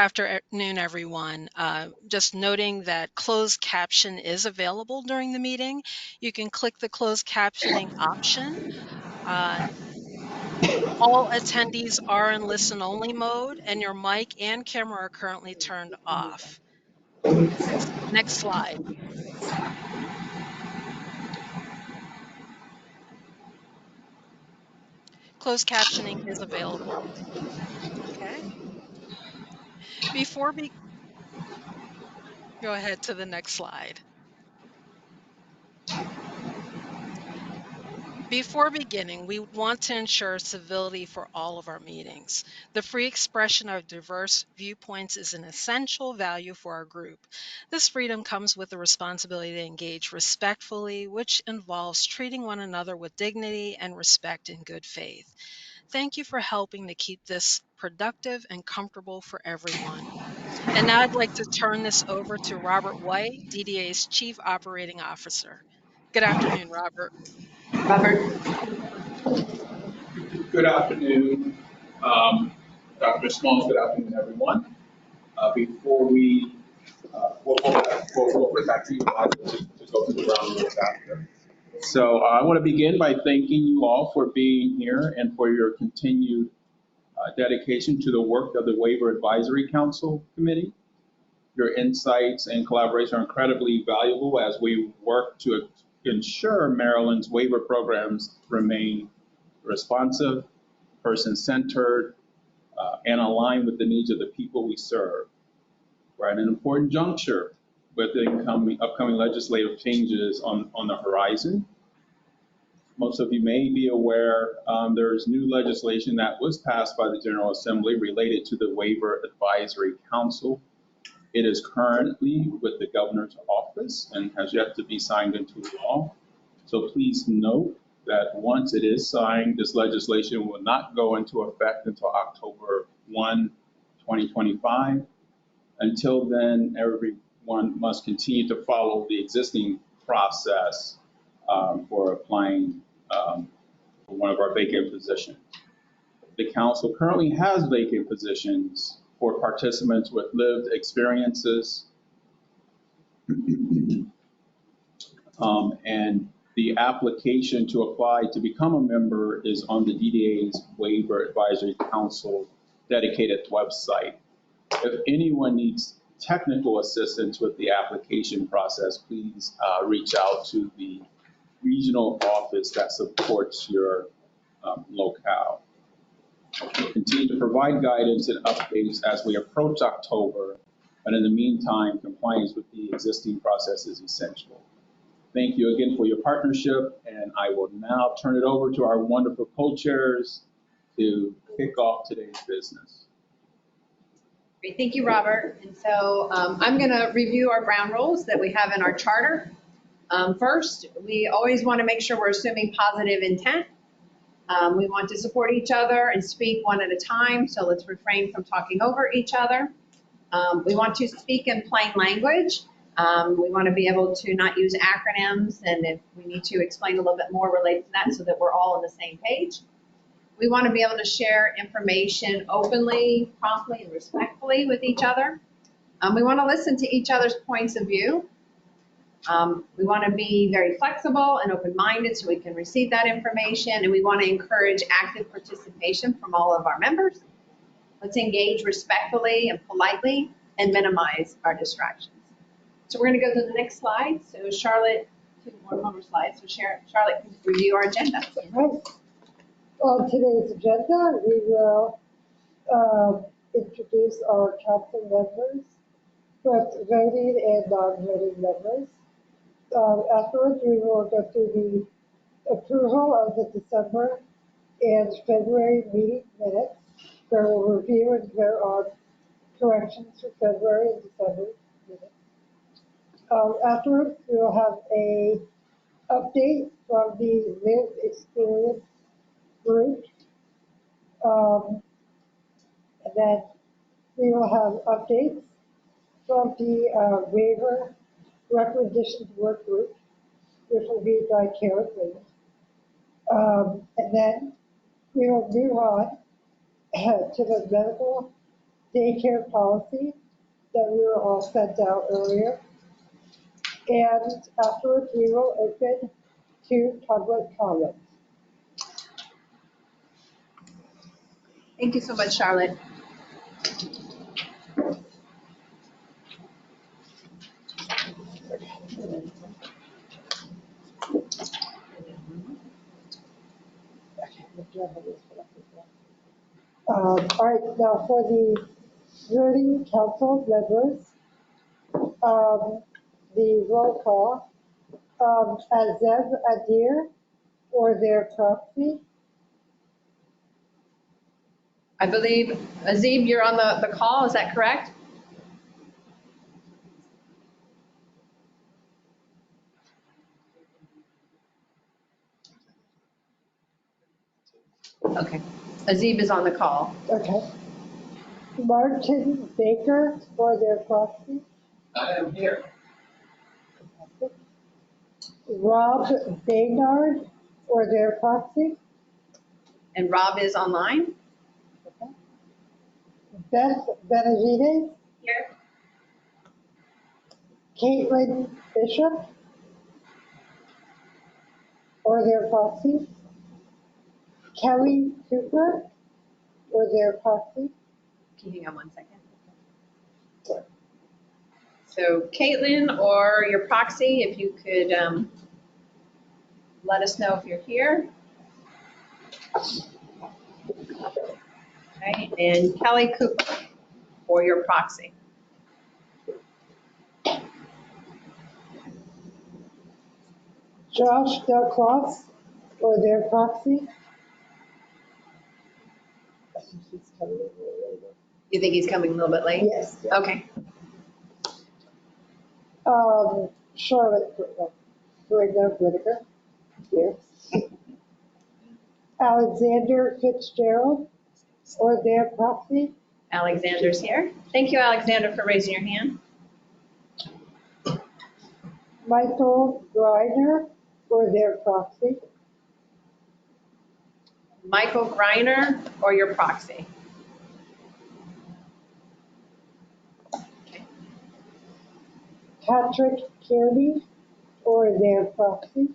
afternoon, everyone. Just noting that closed caption is available during the meeting. You can click the closed captioning option. All attendees are in listen-only mode, and your mic and camera are currently turned off. Next slide. Closed captioning is available. Okay. Before we go ahead to the next slide. Before beginning, we want to ensure civility for all of our meetings. The free expression of diverse viewpoints is an essential value for our group. This freedom comes with the responsibility to engage respectfully, which involves treating one another with dignity and respect in good faith. Thank you for helping to keep this productive and comfortable for everyone. And now I'd like to turn this over to Robert White, DDA's Chief Operating Officer. Good afternoon, Robert. Robert. Good afternoon, Dr. Smalls. Good afternoon, everyone. Before we, we'll put back to you to go through the round rules after. So I want to begin by thanking you all for being here and for your continued dedication to the work of the Waiver Advisory Council Committee. Your insights and collaboration are incredibly valuable as we work to ensure Maryland's waiver programs remain responsive, person-centered, and aligned with the needs of the people we serve. We're at an important juncture with the upcoming legislative changes on the horizon. Most of you may be aware there's new legislation that was passed by the General Assembly related to the Waiver Advisory Council. It is currently with the governor's office and has yet to be signed into law. So please note that once it is signed, this legislation will not go into effect until October 1, 2025. Until then, everyone must continue to follow the existing process for applying for one of our vacant positions. The council currently has vacant positions for participants with lived experiences. And the application to apply to become a member is on the DDA's Waiver Advisory Council dedicated website. If anyone needs technical assistance with the application process, please reach out to the regional office that supports your locale. We'll continue to provide guidance and updates as we approach October, but in the meantime, compliance with the existing process is essential. Thank you again for your partnership, and I will now turn it over to our wonderful co-chairs to kick off today's business. Great, thank you, Robert. And so I'm going to review our ground rules that we have in our charter. First, we always want to make sure we're assuming positive intent. We want to support each other and speak one at a time, so let's refrain from talking over each other. We want to speak in plain language. We want to be able to not use acronyms, and if we need to explain a little bit more related to that so that we're all on the same page. We want to be able to share information openly, promptly, and respectfully with each other. We want to listen to each other's points of view. We want to be very flexible and open-minded so we can receive that information, and we want to encourage active participation from all of our members. Let's engage respectfully and politely and minimize our distractions. So we're going to go to the next slide. So Charlotte, one more slide. So Charlotte can review our agenda. Right. On today's agenda, we will introduce our council members, both voting and non-voting members. Afterwards, we will go through the approval of the December and February meeting minutes, where we'll review and vote on corrections for February and December minutes. Afterwards, we will have a update from the lived experience group. And then we will have updates from the waiver recommendations work group, which will be by Karen Williams. And then we will move on to the medical daycare policy that we were all sent out earlier. And afterwards, we will open to public comment. Thank you so much, Charlotte. All right, now for the voting council members, the roll call, Azeb Adir or their proxy, I believe, Azib, you're on the call, is that correct? Okay, Azib is on the call. okay. Martin Baker or their proxy, I am here. Rob Baynard or their proxy, And Rob is online? okay. Beth Benavides, Here. Caitlin Bishop or their proxy, Kelly Cooper or their proxy. Can you hang on 1 second? So Caitlin or your proxy, if you could let us know if you're here. Okay, and Kelly Cooper or your proxy. Josh Delcross or their proxy. I think he's coming in a little later. You think he's coming a little bit late? Yes. Yeah. Okay. Charlotte Whitaker here. Alexander Fitzgerald or their proxy. Alexander's here. Thank you, Alexander, for raising your hand. Michael Greiner or their proxy. Michael Greiner or your proxy. Okay. Patrick Kearney or their proxy.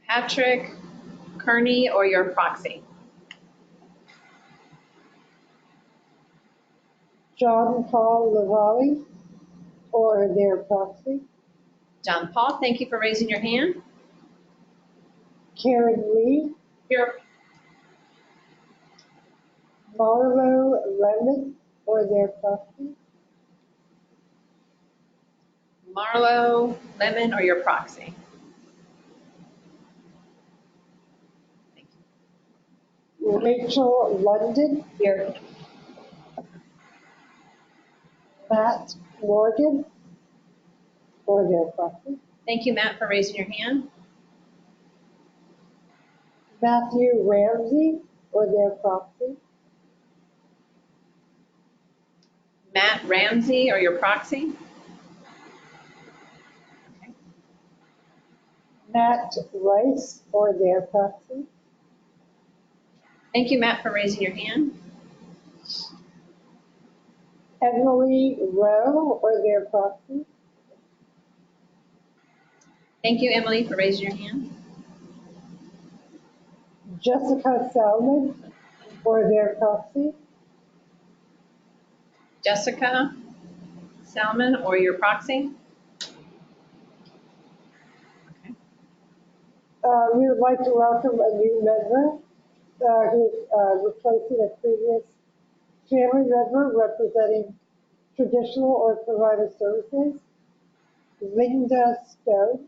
Patrick Kearney or your proxy. John Paul Lavalley or their proxy. John Paul, thank you for raising your hand. Karen Lee, Here. Marlo Lemon or their proxy. Marlo Lemon or your proxy. Thank you. Rachel London, Here. Matt Morgan or their proxy. Thank you, Matt, for raising your hand. Matthew Ramsey or their proxy. Matt Ramsey or your proxy. Okay. Matt Rice or their proxy. Thank you, Matt, for raising your hand. Emily Rowe or their proxy. Thank you, Emily, for raising your hand. Jessica Salmon or their proxy. Jessica Salmon or your proxy. Okay. We would like to welcome a new member who's replacing a previous family member representing traditional or provider services, Linda Stone.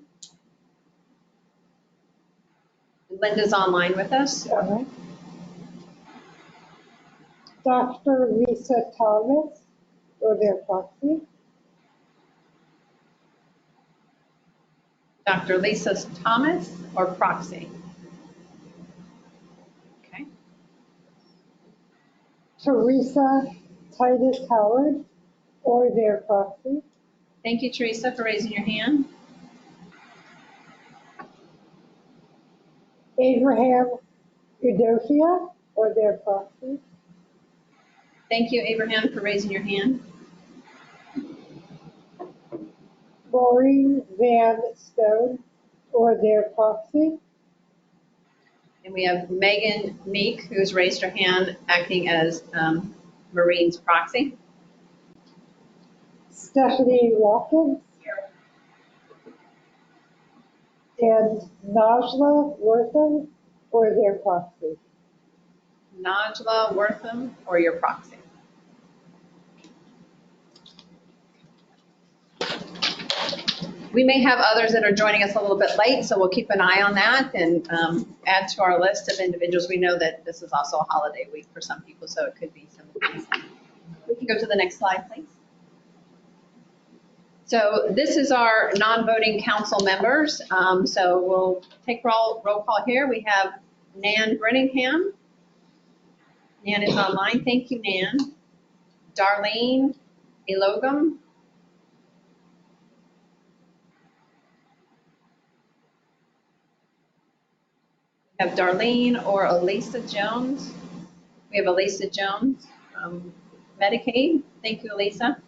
Linda's online with us. Dr. Lisa Thomas or their proxy. Dr. Lisa Thomas or proxy. Okay. Teresa Titus Howard or their proxy. Thank you, Teresa, for raising your hand. Abraham Udofia or their proxy. Thank you, Abraham, for raising your hand. Maureen Van Stone or their proxy. And we have Megan Meek, who's raised her hand, acting as Maureen's proxy. Stephanie Watkins. And Najla Wortham or their proxy. Najla Wortham, or your proxy. We may have others that are joining us a little bit late, so we'll keep an eye on that and add to our list of individuals. We know that this is also a holiday week for some people, so it could be some of these. We can go to the next slide, please. So this is our non-voting council members. So we'll take roll call here. We have Nan Brenningham. Nan is online. Thank you, Nan. Darlene Elogum. We have Darlene or Elisa Jones. We have Elisa Jones, Medicaid. Thank you, Elisa.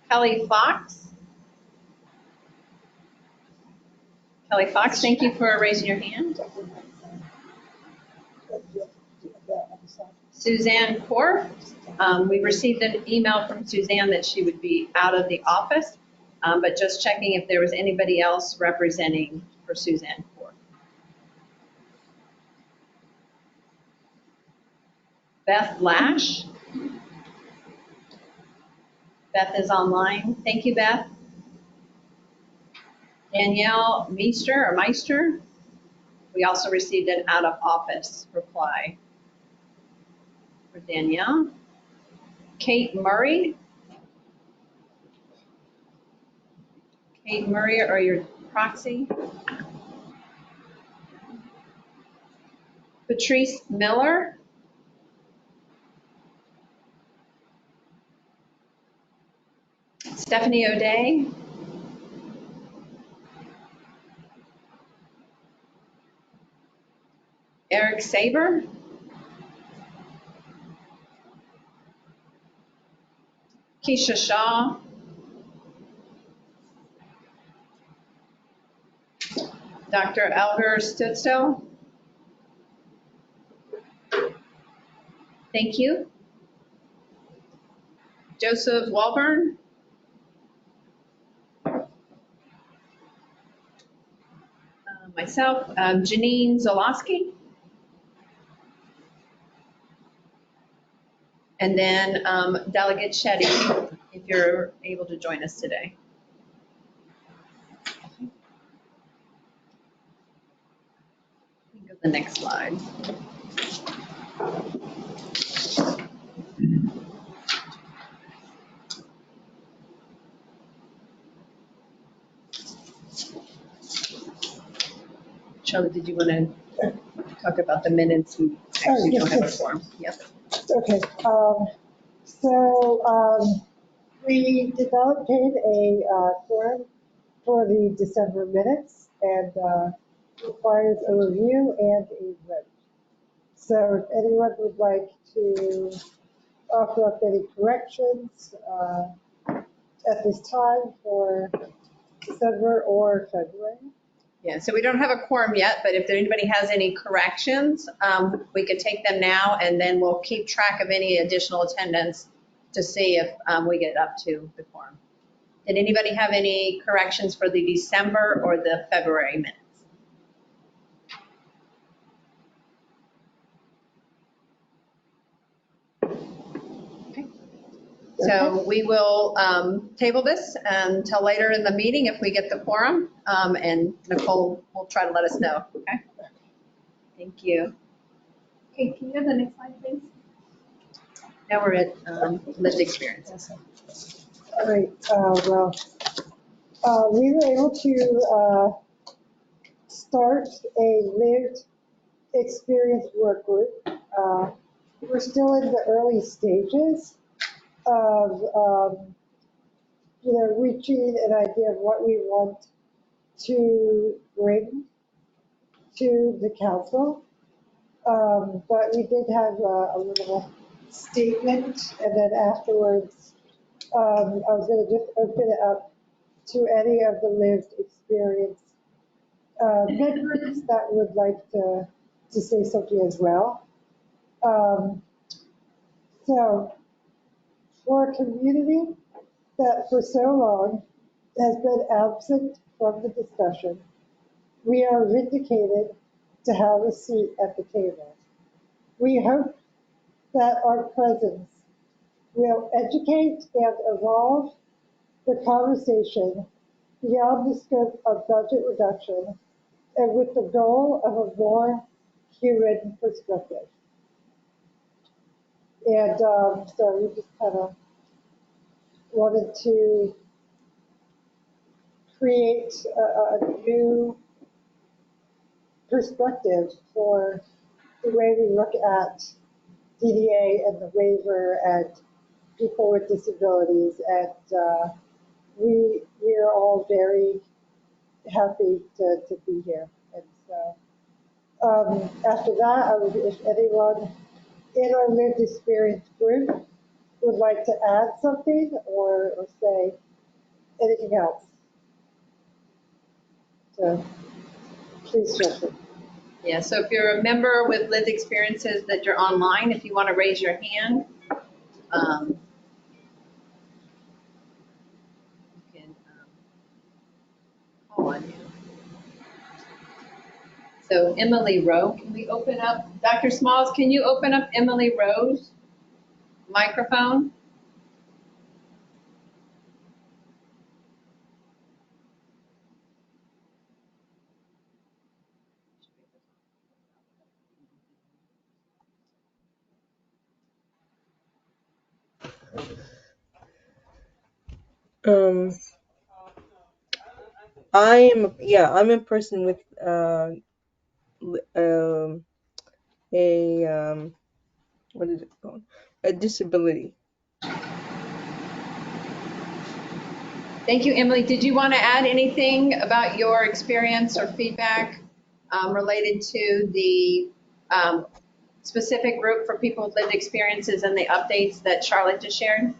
Kelly Fox. Kelly Fox, thank you for raising your hand. Suzanne Korf. We received an email from Suzanne that she would be out of the office, but just checking if there was anybody else representing for Suzanne Korf. Beth Lash. Beth is online. Thank you, Beth. Danielle Meister. We also received an out of office reply for Danielle. Kate Murray. Kate Murray, or your proxy. Patrice Miller. Stephanie O'Day. Eric Saber. Keisha Shaw. Dr. Elger Stutzel. Thank you. Joseph Walburn. Myself, Janine Zolowski. And then Delegate Shetty, if you're able to join us today. We can go to the next slide. Charlotte, did you want to talk about the minutes? We actually don't have a form. Yep. Okay. We did not obtain a quorum for the December minutes, and requires a review and a vote. So if anyone would like to offer up any corrections at this time for December or February. Yeah, so we don't have a quorum yet, but if anybody has any corrections, we could take them now, and then we'll keep track of any additional attendance to see if we get up to the quorum. Did anybody have any corrections for the December or the February minutes? Okay. So we will table this until later in the meeting if we get the quorum, and Nicole will try to let us know, okay? Thank you. Okay, can you have the next slide, please? Now we're at lived experiences. All right, we were able to start a lived experience work group. We're still in the early stages of, reaching an idea of what we want to bring to the council. But we did have a little statement, and then afterwards, I was going to just open it up to any of the lived experience members that would like to say something as well. Um, so, for a community that for so long has been absent from the discussion, we are vindicated to have a seat at the table. We hope that our presence will educate and evolve the conversation beyond the scope of budget reduction and with the goal of a more human perspective. And so we just kind of wanted to create a new perspective for the way we look at DDA and the waiver and people with disabilities. And we are all very happy to be here. And so after that, I would, if anyone in our lived experience group would like to add something or say anything else, so please jump in. Yeah, so if you're a member with lived experiences that you're online, if you want to raise your hand, you can call on you. So Emily Rowe, can we open up, Dr. Smalls, can you open up Emily Rowe's microphone? Um, I'm a person with a what is it called? A disability. Thank you, Emily. Did you want to add anything about your experience or feedback related to the specific group for people with lived experiences and the updates that Charlotte just shared?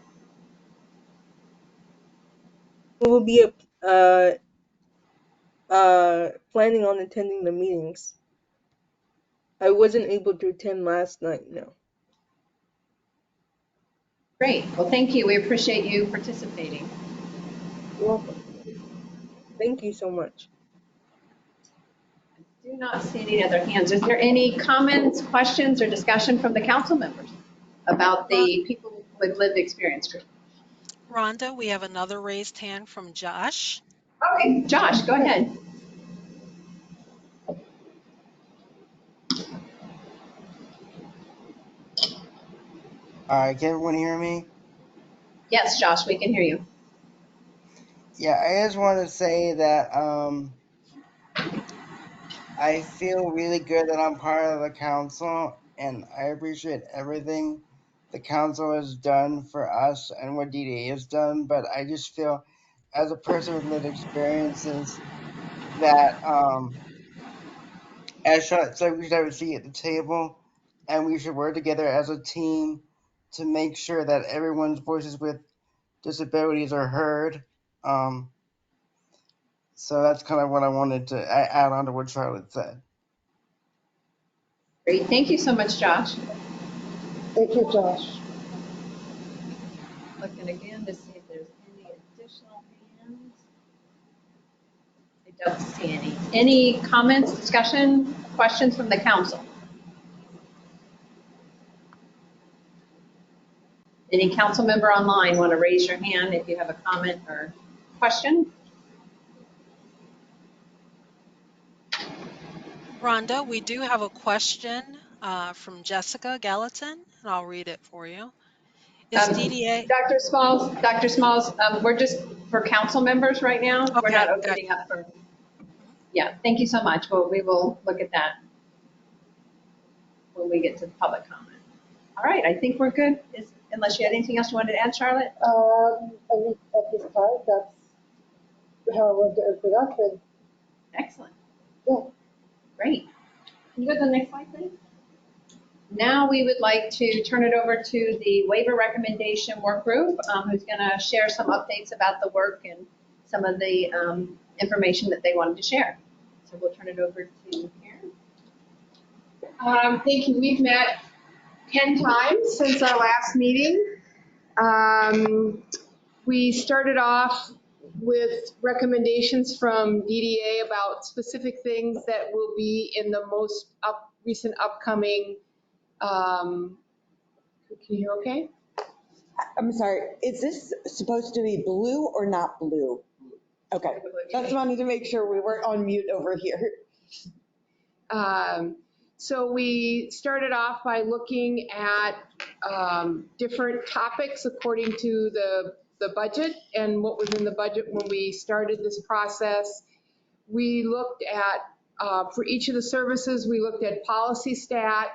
We will be planning on attending the meetings. I wasn't able to attend last night. No. Great. Well, thank you. We appreciate you participating. You're welcome. Thank you so much. I do not see any other hands. Is there any comments, questions, or discussion from the council members about the people with lived experience group? Rhonda, we have another raised hand from Josh. Okay, Josh, go ahead. Can everyone hear me? Yes, Josh, we can hear you. Yeah, I just want to say that I feel really good that I'm part of the council, and I appreciate everything the council has done for us and what DDA has done. But I just feel, as a person with lived experiences, that as Charlotte said, we should have a seat at the table, and we should work together as a team to make sure that everyone's voices with disabilities are heard. Um, So that's kind of what I wanted to add on to what Charlotte said. Great. Thank you so much, Josh. Thank you, Josh. Looking again to see if there's any additional hands. I don't see any. Any comments, discussion, questions from the council? Any council member online want to raise your hand if you have a comment or question? Rhonda, we do have a question from Jessica Gallatin, and I'll read it for you. Is DDA Dr. Smalls, we're just for council members right now. We're okay? not opening up for, yeah, thank you so much. Well, we will look at that when we get to the public comment. All right, I think we're good. Unless you had anything else you wanted to add, Charlotte? I mean, at this time, that's how I want to open up, and Excellent. yeah. Great. Can you go to the next slide, please? Now we would like to turn it over to the waiver recommendation work group, who's going to share some updates about the work and some of the information that they wanted to share. So we'll turn it over to Karen. Thank you. We've met 10 times since our last meeting. We started off with recommendations from DDA about specific things that will be in the most recent upcoming, can you hear okay? I'm sorry, is this supposed to be blue or not blue? Okay, just wanted to make sure we weren't on mute over here. So we started off by looking at different topics according to the budget and what was in the budget when we started this process. We looked at, for each of the services, we looked at policy stat,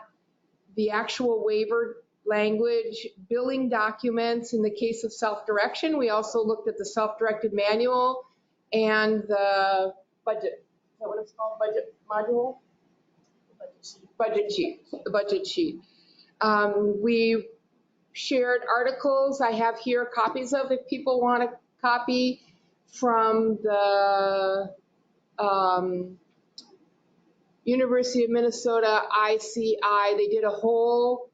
the actual waiver language, billing documents in the case of self-direction. We also looked at the self-directed manual and the budget. Is that what it's called? Budget module? Budget sheet. The budget sheet. We shared articles. I have here copies of if people want a copy from the University of Minnesota ICI. They did a whole,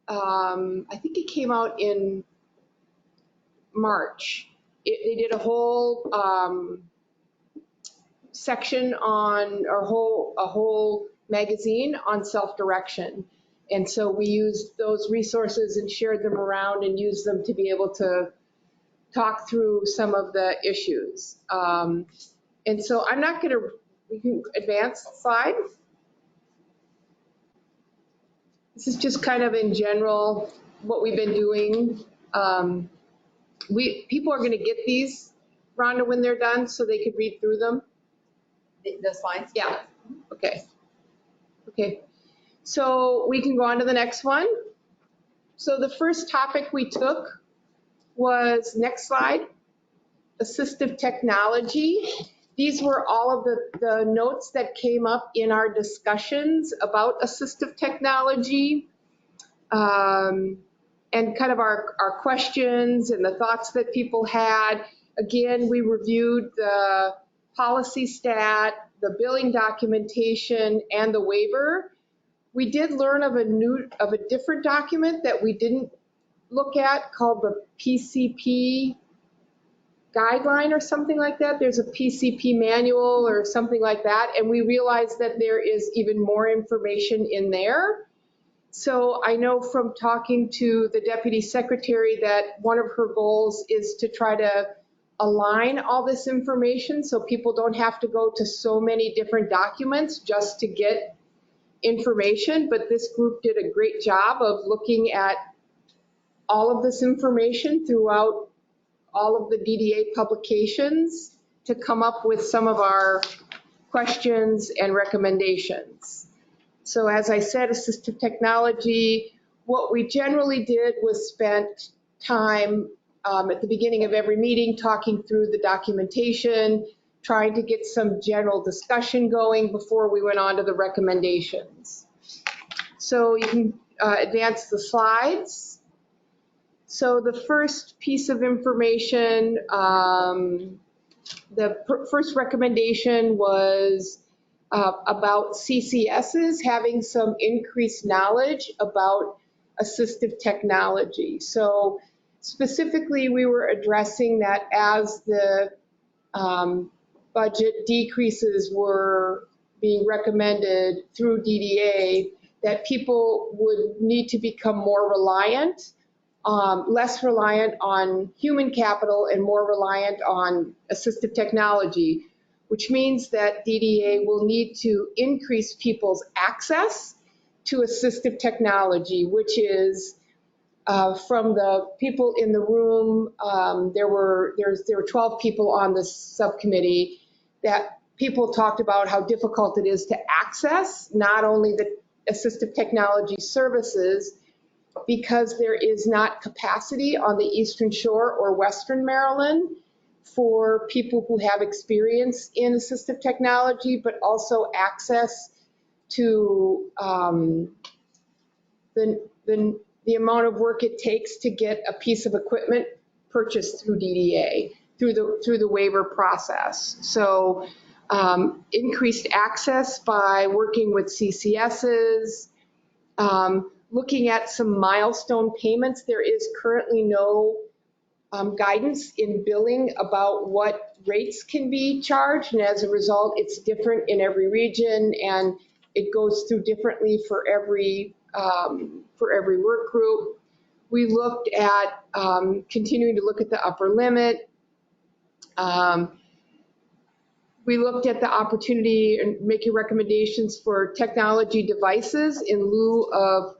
I think it came out in March. They did a whole section on, or a whole magazine on self-direction. And so we used those resources and shared them around and used them to be able to talk through some of the issues. And so I'm not going to, we can advance the slide. This is just kind of in general what we've been doing. People are going to get these, Rhonda, when they're done, so they could read through them. The slides? Yeah. Okay. Okay. So we can go on to the next one. So the first topic we took was, next slide, assistive technology. These were all of the notes that came up in our discussions about assistive technology, and kind of our questions and the thoughts that people had. Again, we reviewed the policy stat, the billing documentation, and the waiver. We did learn of a different document that we didn't look at called the PCP guideline or something like that. There's a PCP manual or something like that, and we realized that there is even more information in there. So I know from talking to the deputy secretary that one of her goals is to try to align all this information so people don't have to go to so many different documents just to get information. But this group did a great job of looking at all of this information throughout all of the DDA publications to come up with some of our questions and recommendations. So as I said, assistive technology, what we generally did was spent time at the beginning of every meeting talking through the documentation, trying to get some general discussion going before we went on to the recommendations. So you can advance the slides. So the first piece of information, the first recommendation was about CCSs having some increased knowledge about assistive technology. So specifically, we were addressing that as the budget decreases were being recommended through DDA, that people would need to become more reliant, less reliant on human capital and more reliant on assistive technology, which means that DDA will need to increase people's access to assistive technology, which is from the people in the room, there were 12 people on this subcommittee that people talked about how difficult it is to access not only the assistive technology services, because there is not capacity on the Eastern Shore or Western Maryland for people who have experience in assistive technology, but also access to the amount of work it takes to get a piece of equipment purchased through DDA, through the waiver process. So increased access by working with CCSs, looking at some milestone payments. There is currently no guidance in billing about what rates can be charged, and as a result, it's different in every region, and it goes through differently for every work group. We looked at continuing to look at the upper limit. We looked at the opportunity and making recommendations for technology devices in lieu of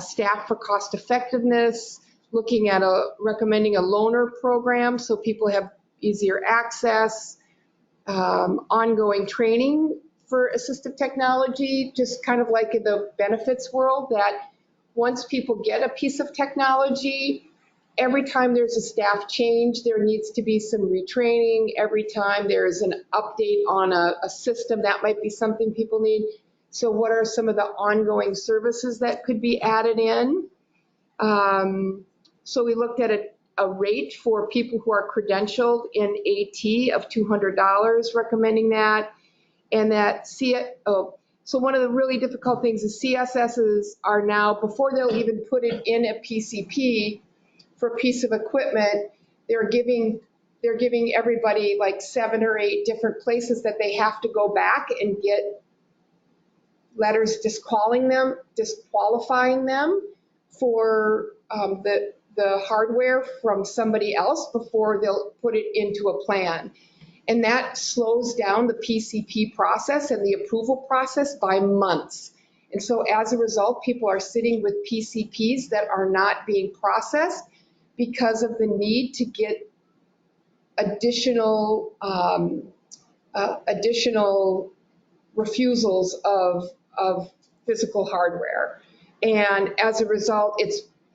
staff for cost effectiveness, looking at recommending a loaner program so people have easier access, ongoing training for assistive technology, just kind of like in the benefits world, that once people get a piece of technology, every time there's a staff change, there needs to be some retraining. Every time there's an update on a system, that might be something people need. So what are some of the ongoing services that could be added in? So we looked at a rate for people who are credentialed in AT of $200, recommending that. And that so one of the really difficult things is CSSs are now, before they'll even put it in a PCP for a piece of equipment, they're giving everybody like 7 or 8 different places that they have to go back and get letters disqualifying them for the hardware from somebody else before they'll put it into a plan. And that slows down the PCP process and the approval process by months. And so as a result, people are sitting with PCPs that are not being processed because of the need to get additional refusals of physical hardware. And as a result,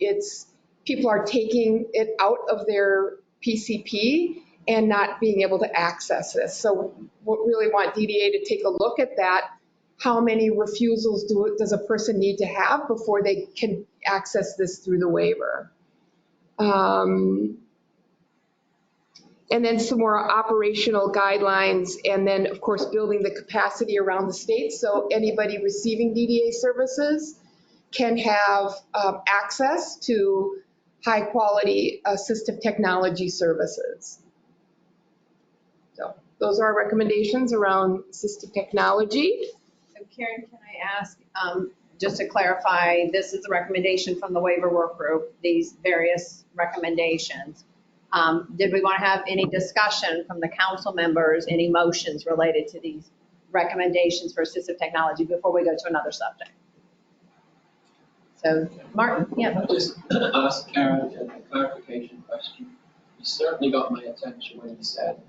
it's people are taking it out of their PCP and not being able to access this. So we really want DDA to take a look at that. How many refusals does a person need to have before they can access this through the waiver? And then some more operational guidelines, and then of course building the capacity around the state so anybody receiving DDA services can have access to high quality assistive technology services. So those are our recommendations around assistive technology. So Karen, can I ask, just to clarify, this is a recommendation from the waiver work group, these various recommendations. Did we want to have any discussion from the council members, any motions related to these recommendations for assistive technology before we go to another subject? So Martin, yeah. I'll just ask Karen a clarification question. You certainly got my attention when you said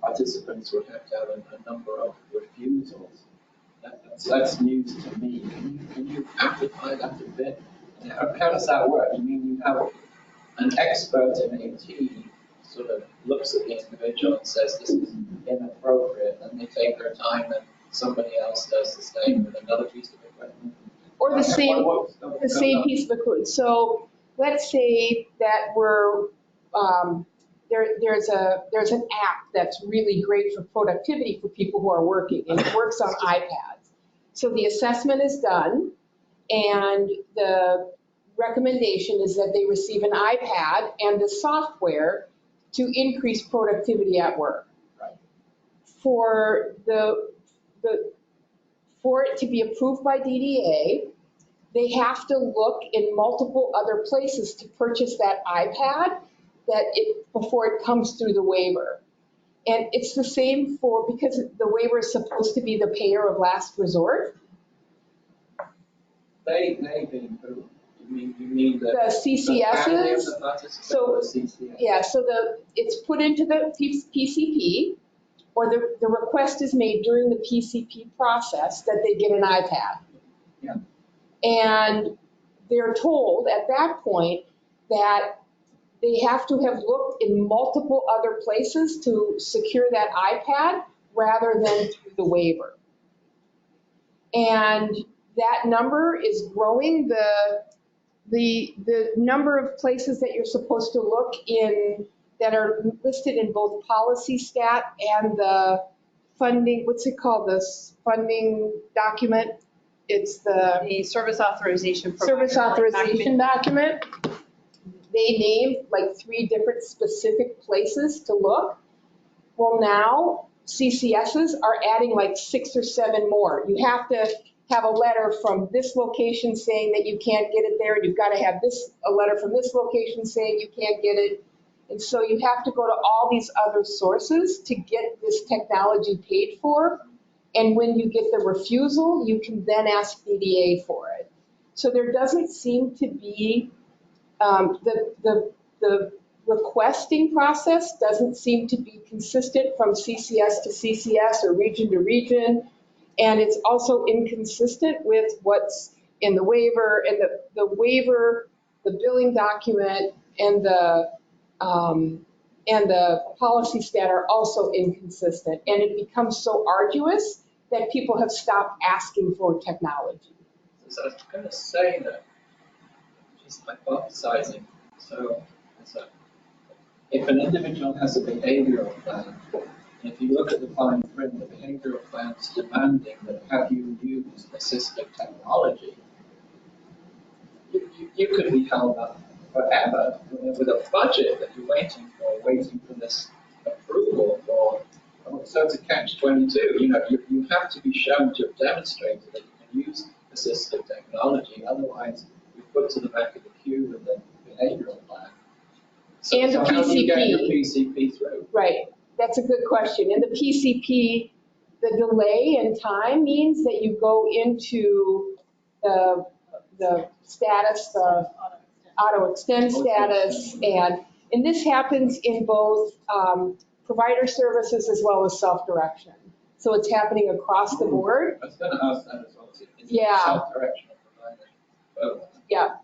participants would have to have a number of refusals. That's news to me. Can you amplify that a bit? How does that work? You mean you have an expert in AT sort of looks at the individual and says this is inappropriate, and they take their time and somebody else does the same with another piece of equipment? Or the same piece of equipment. So let's say that there's an app that's really great for productivity for people who are working, and it works on iPads. So the assessment is done, and the recommendation is that they receive an iPad and the software to increase productivity at work. Right. For it to be approved by DDA, they have to look in multiple other places to purchase that iPad before it comes through the waiver. And it's the same because the waiver is supposed to be the payer of last resort. They being who? You mean the CCSs? family of the participant, So, the CCS? Yeah, so it's put into the PCP, or the request is made during the PCP process that they get an iPad. Yeah. And they're told at that point that they have to have looked in multiple other places to secure that iPad rather than through the waiver. And that number is growing. The number of places that you're supposed to look in that are listed in both policy stat and the funding, what's it called, this funding document? It's The service authorization. service authorization document. They named like 3 different specific places to look. Well, now CCSs are adding like 6 or 7 more. You have to have a letter from this location saying that you can't get it there, and you've got to have a letter from this location saying you can't get it. And so you have to go to all these other sources to get this technology paid for. And when you get the refusal, you can then ask DDA for it. So there doesn't seem to be, the requesting process doesn't seem to be consistent from CCS to CCS or region to region. And it's also inconsistent with what's in the waiver, and the waiver, the billing document, and the policy stat are also inconsistent. And it becomes so arduous that people have stopped asking for technology. So I was going to say that, just hypothesizing. So if an individual has a behavioral plan, and if you look at the fine print, the behavioral plan is demanding that have you used assistive technology, you could be held up forever with a budget that you're waiting for this approval for. So it's a catch-22. You have to be shown to have demonstrated that you can use assistive technology. Otherwise, you're put to the back of the queue with the behavioral plan. And the how do you get your PCP. PCP through? Right, that's a good question. And the PCP, the delay in time means that you go into the status, the auto extend status, and this happens in both provider services as well as self-direction. So it's happening across the board. I was going to ask that as well. Yeah. Self-directional provider. Yeah.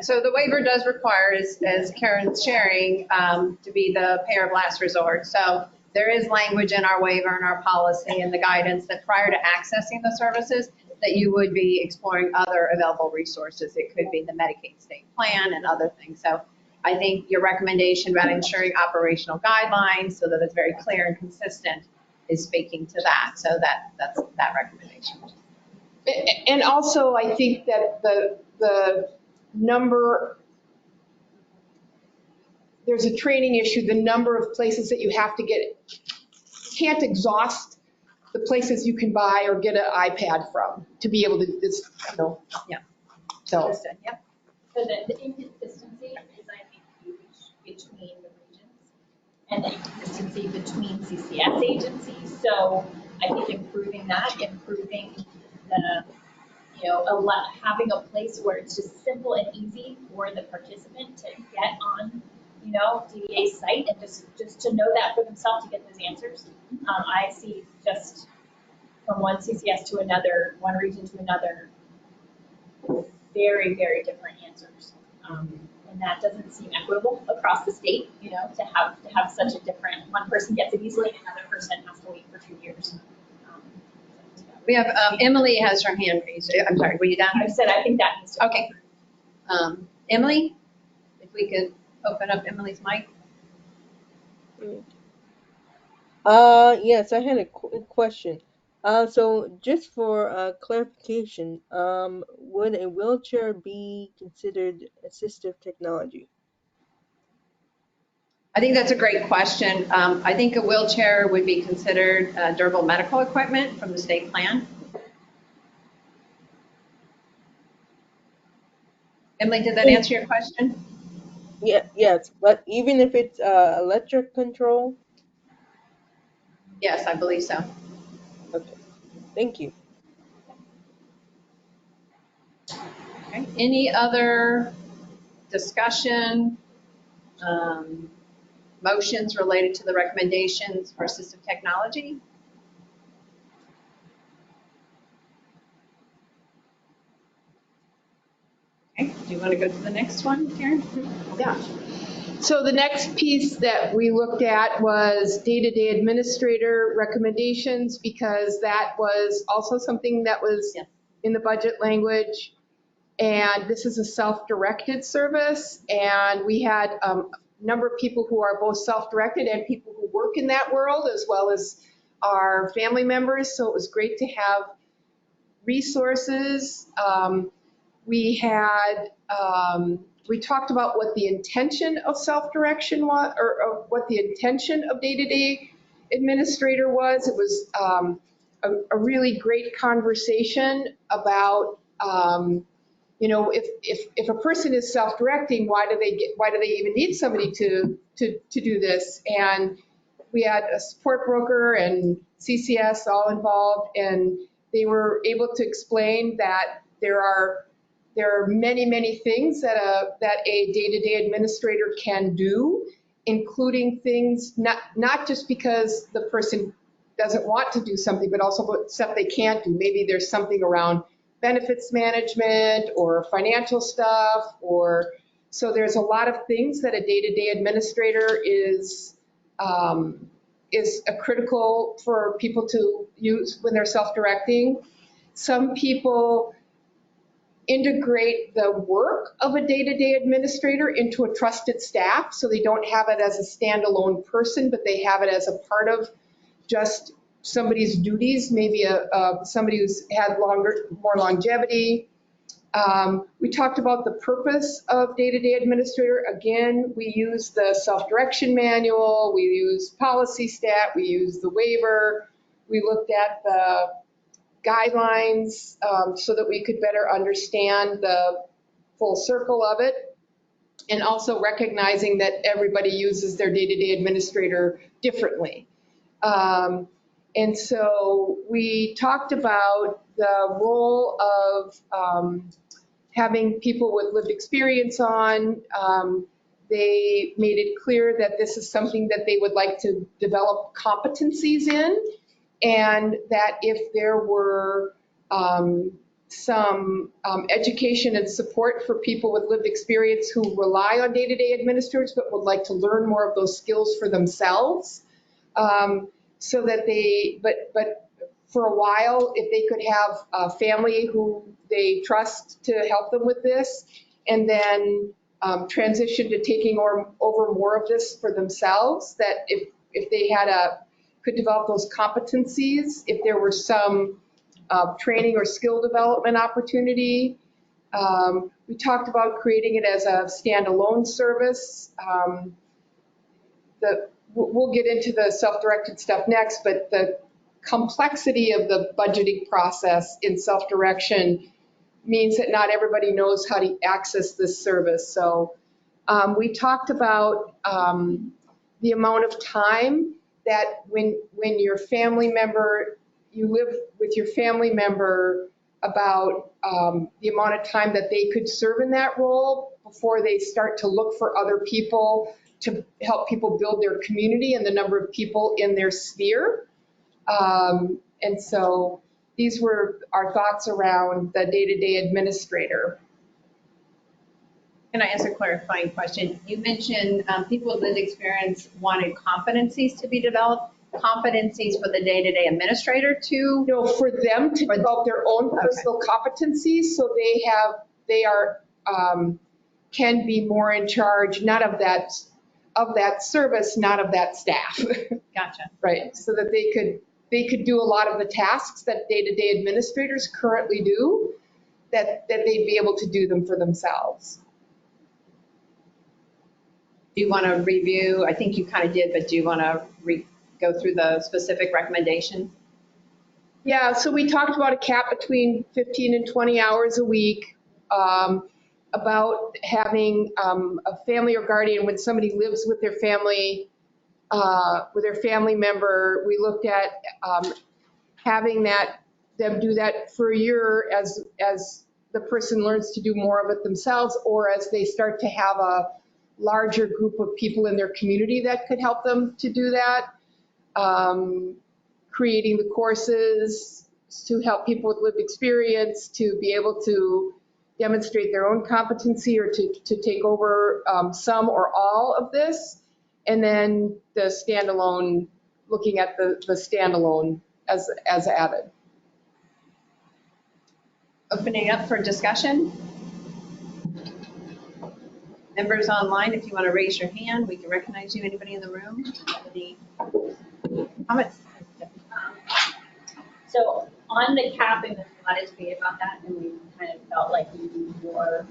So the waiver does require, as Karen's sharing, to be the payer of last resort. So there is language in our waiver and our policy and the guidance that prior to accessing the services, that you would be exploring other available resources. It could be the Medicaid state plan and other things. So I think your recommendation about ensuring operational guidelines so that it's very clear and consistent is speaking to that. So that's that recommendation. And also, I think that the number, there's a training issue, the number of places that you have to get, you can't exhaust the places you can buy or get an iPad from to be able to, Yeah. So. Understood. Yep. So the inconsistency is, I think, huge between the regions and the inconsistency between CCS agencies. So I think improving the, having a place where it's just simple and easy for the participant to get on, DDA's site and just to know that for themselves, to get those answers. I see just from one CCS to another, one region to another, very, very different answers. And that doesn't seem equitable across the state, to have such a different, one person gets it easily and another person has to wait for 2 years. We have, Emily has her hand raised. I'm sorry, were you done? I said, I think that needs to. Okay. Emily, if we could open up Emily's mic. Yes, I had a question. So just for clarification, would a wheelchair be considered assistive technology? I think that's a great question. I think a wheelchair would be considered durable medical equipment from the state plan. Emily, did that answer your question? Yeah, yes, but even if it's electric control? Yes, I believe so. Okay, thank you. Okay. Any other discussion, motions related to the recommendations for assistive technology? Okay, do you want to go to the next one, Karen? Yeah. So the next piece that we looked at was day-to-day administrator recommendations, because that was also something that was Yes. in the budget language. And this is a self-directed service, and we had a number of people who are both self-directed and people who work in that world, as well as our family members. So it was great to have resources. We had, we talked about what the intention of self-direction was, or what the intention of day-to-day administrator was. It was a really great conversation about, you know, if a person is self-directing, why do they even need somebody to do this? And we had a support broker and CCS all involved, and they were able to explain that there are many things that a day-to-day administrator can do, including things not just because the person doesn't want to do something, but also stuff they can't do. Maybe there's something around benefits management or financial stuff, or so there's a lot of things that a day-to-day administrator is a critical for people to use when they're self-directing. Some people integrate the work of a day-to-day administrator into a trusted staff, so they don't have it as a standalone person, but they have it as a part of just somebody's duties, maybe somebody who's had more longevity. We talked about the purpose of day-to-day administrator. Again, we use the self-direction manual, we use policy stat, we use the waiver, we looked at the guidelines so that we could better understand the full circle of it, and also recognizing that everybody uses their day-to-day administrator differently. And so we talked about the role of having people with lived experience on. They made it clear that this is something that they would like to develop competencies in, and that if there were some education and support for people with lived experience who rely on day-to-day administrators but would like to learn more of those skills for themselves, so that but for a while, if they could have a family who they trust to help them with this, and then transition to taking over more of this for themselves, that if they could develop those competencies, if there were some training or skill development opportunity. We talked about creating it as a standalone service. We'll get into the self-directed stuff next, but the complexity of the budgeting process in self-direction means that not everybody knows how to access this service. So we talked about the amount of time that when your family member, you live with your family member, about the amount of time that they could serve in that role before they start to look for other people to help people build their community and the number of people in their sphere. And so these were our thoughts around the day-to-day administrator. Can I ask a clarifying question? You mentioned people with lived experience wanted competencies to be developed, competencies for the day-to-day administrator to? No, for them to develop their own personal competencies, so they can be more in charge, not of that service, not of that staff. Gotcha. Right, so that they could do a lot of the tasks that day-to-day administrators currently do, that they'd be able to do them for themselves. Do you want to review? I think you kind of did, but do you want to go through the specific recommendations? Yeah, so we talked about a cap between 15 and 20 hours a week, about having a family or guardian when somebody lives with their family member. We looked at having them do that for a year as the person learns to do more of it themselves, or as they start to have a larger group of people in their community that could help them to do that. Creating the courses to help people with lived experience to be able to demonstrate their own competency or to take over some or all of this. And then the standalone, looking at the standalone as added. Opening up for discussion. Members online, if you want to raise your hand, we can recognize you. Anybody in the room? Any comments? So on the cap, and there's a lot of debate about that, and we kind of felt like we need more of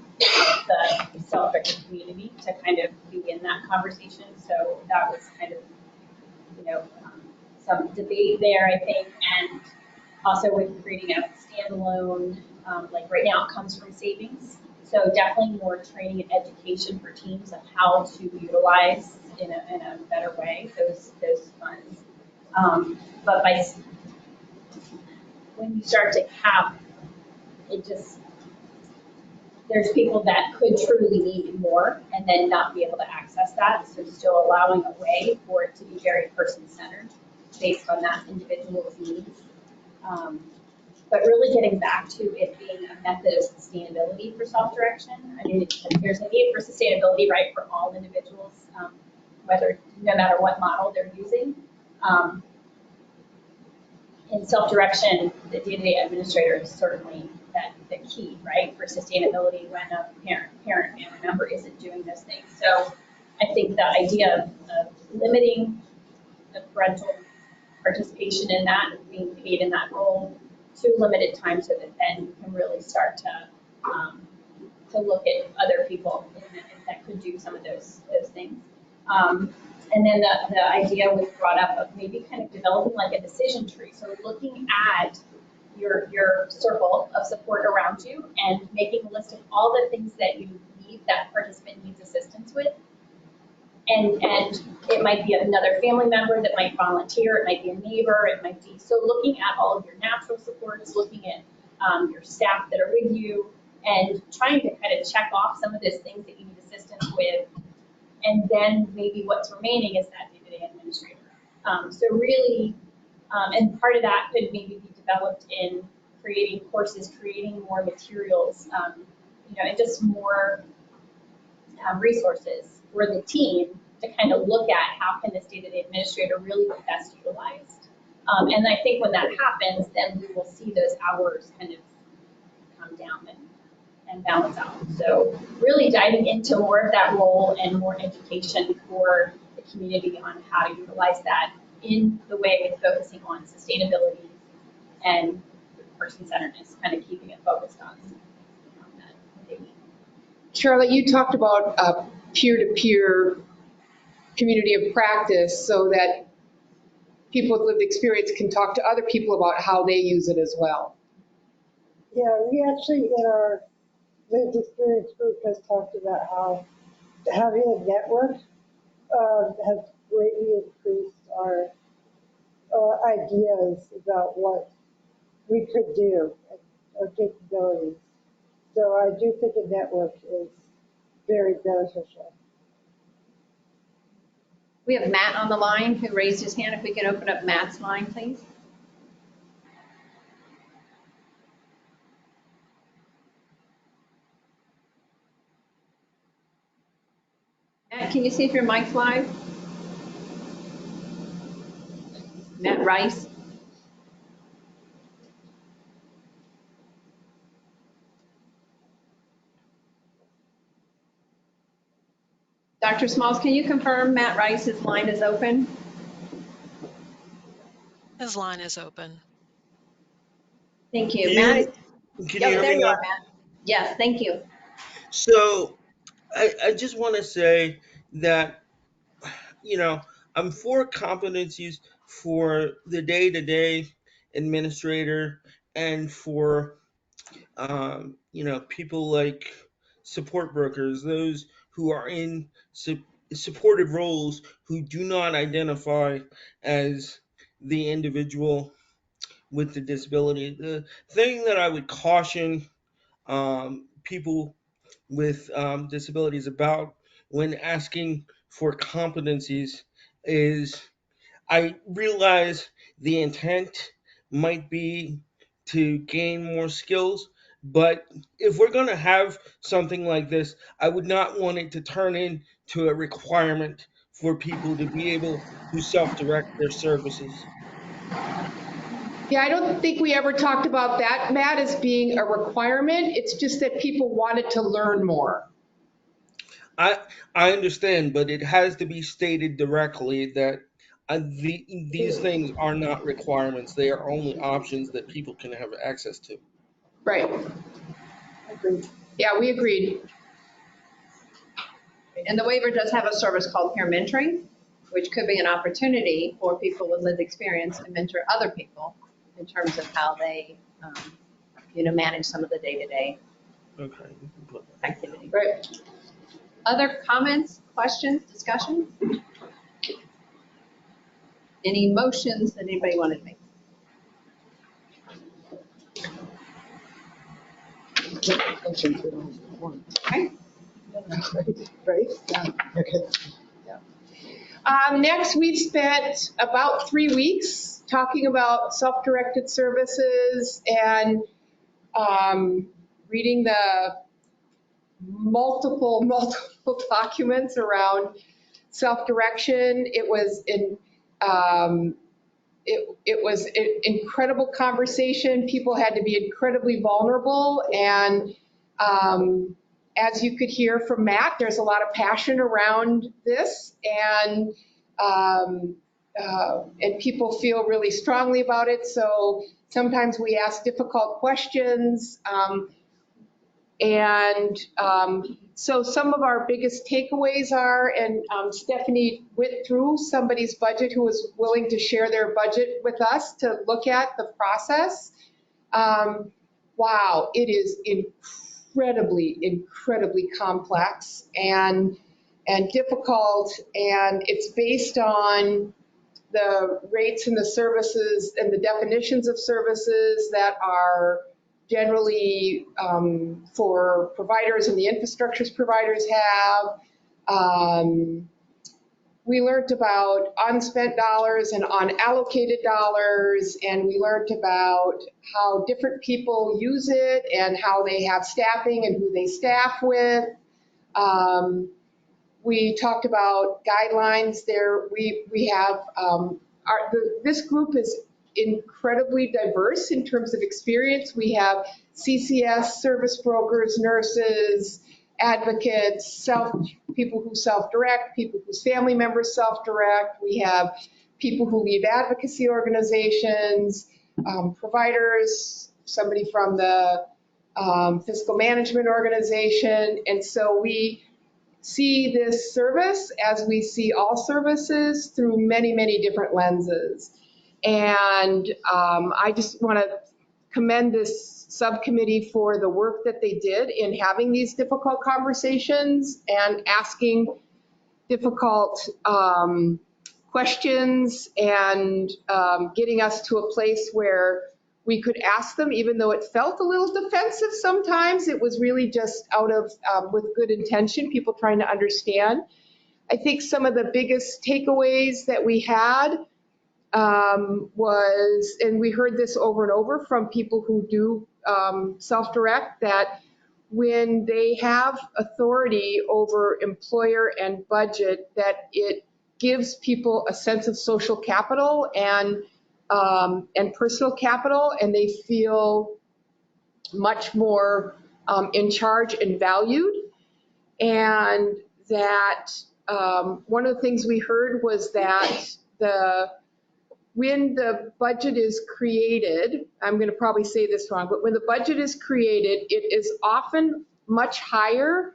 the self-directed community to kind of be in that conversation. So that was kind of, some debate there, I think, and also with creating a standalone, like right now it comes from savings. So definitely more training and education for teams on how to utilize in a better way those funds. But when you start to cap, there's people that could truly need more and then not be able to access that. So still allowing a way for it to be very person-centered based on that individual's needs. But really getting back to it being a method of sustainability for self-direction. I mean, there's a need for sustainability, right, for all individuals, no matter what model they're using. In self-direction, the DDA administrator is certainly the key, right, for sustainability when a parent family member isn't doing those things. So I think the idea of limiting the parental participation in that, being paid in that role to limited time, so that then you can really start to look at other people that could do some of those things. And then the idea was brought up of maybe kind of developing like a decision tree. So looking at your circle of support around you and making a list of all the things that you need, that participant needs assistance with. And it might be another family member that might volunteer, it might be a neighbor, it might be, so looking at all of your natural supports, looking at your staff that are with you, and trying to kind of check off some of those things that you need assistance with. And then maybe what's remaining is that day-to-day administrator. So really, and part of that could maybe be developed in creating courses, creating more materials, and just more resources for the team to kind of look at how can this day-to-day administrator really be best utilized. And I think when that happens, then we will see those hours kind of come down and balance out. So really diving into more of that role and more education for the community on how to utilize that in the way of focusing on sustainability and person-centeredness, kind of keeping it focused on that. Charlotte, you talked about peer-to-peer community of practice so that people with lived experience can talk to other people about how they use it as well. Yeah, we actually, in our lived experience group, has talked about how having a network has greatly increased our ideas about what we could do and our capabilities. So I do think a network is very beneficial. We have Matt on the line who raised his hand. If we can open up Matt's line, please. Matt, can you see if your mic's live? Matt Rice. Dr. Smalls, can you confirm Matt Rice's line is open? His line is open. Thank you. Can Matt, you hear there me you now? are, Matt. Yes, thank you. So I just want to say that, you know, I'm for competencies for the day-to-day administrator and for, people like support brokers, those who are in supportive roles who do not identify as the individual with the disability. The thing that I would caution people with disabilities about when asking for competencies is I realize the intent might be to gain more skills, But if we're going to have something like this, I would not want it to turn into a requirement for people to be able to self-direct their services. Yeah, I don't think we ever talked about that, Matt, as being a requirement. It's just that people wanted to learn more. I I understand, but it has to be stated directly that these things are not requirements. They are only options that people can have access to. Right. Agreed. Yeah, we agreed. And the waiver does have a service called peer mentoring, which could be an opportunity for people with lived experience to mentor other people in terms of how they, manage some of the day-to-day Okay. You can put that. activity. Right. Other comments, questions, discussions? Any motions that anybody wanted to make? Okay. Right? Yeah. Okay. Next, we've spent about 3 weeks talking about self-directed services and reading the multiple documents around self-direction. It was an incredible conversation. People had to be incredibly vulnerable. And as you could hear from Matt, there's a lot of passion around this. And people feel really strongly about it. So sometimes we ask difficult questions. So some of our biggest takeaways are, and Stephanie went through somebody's budget who was willing to share their budget with us to look at the process. Wow, it is incredibly complex and difficult, and it's based on the rates and the services and the definitions of services that are generally for providers and the infrastructures providers have. We learned about unspent dollars and unallocated dollars, and we learned about how different people use it and how they have staffing and who they staff with. We talked about guidelines there. We have, this group is incredibly diverse in terms of experience. We have CCS, service brokers, nurses, advocates, people who self-direct, people whose family members self-direct. We have people who lead advocacy organizations, providers, somebody from the fiscal management organization. And so we see this service as we see all services through many different lenses. And I just want to commend this subcommittee for the work that they did in having these difficult conversations and asking difficult questions and getting us to a place where we could ask them, even though it felt a little defensive sometimes. It was really just out of, with good intention, people trying to understand. I think some of the biggest takeaways that we had was, and we heard this over and over from people who do self-direct, that when they have authority over employer and budget, that it gives people a sense of social capital and personal capital, and they feel much more in charge and valued. And that one of the things we heard was that when the budget is created, I'm going to probably say this wrong, but when the budget is created, it is often much higher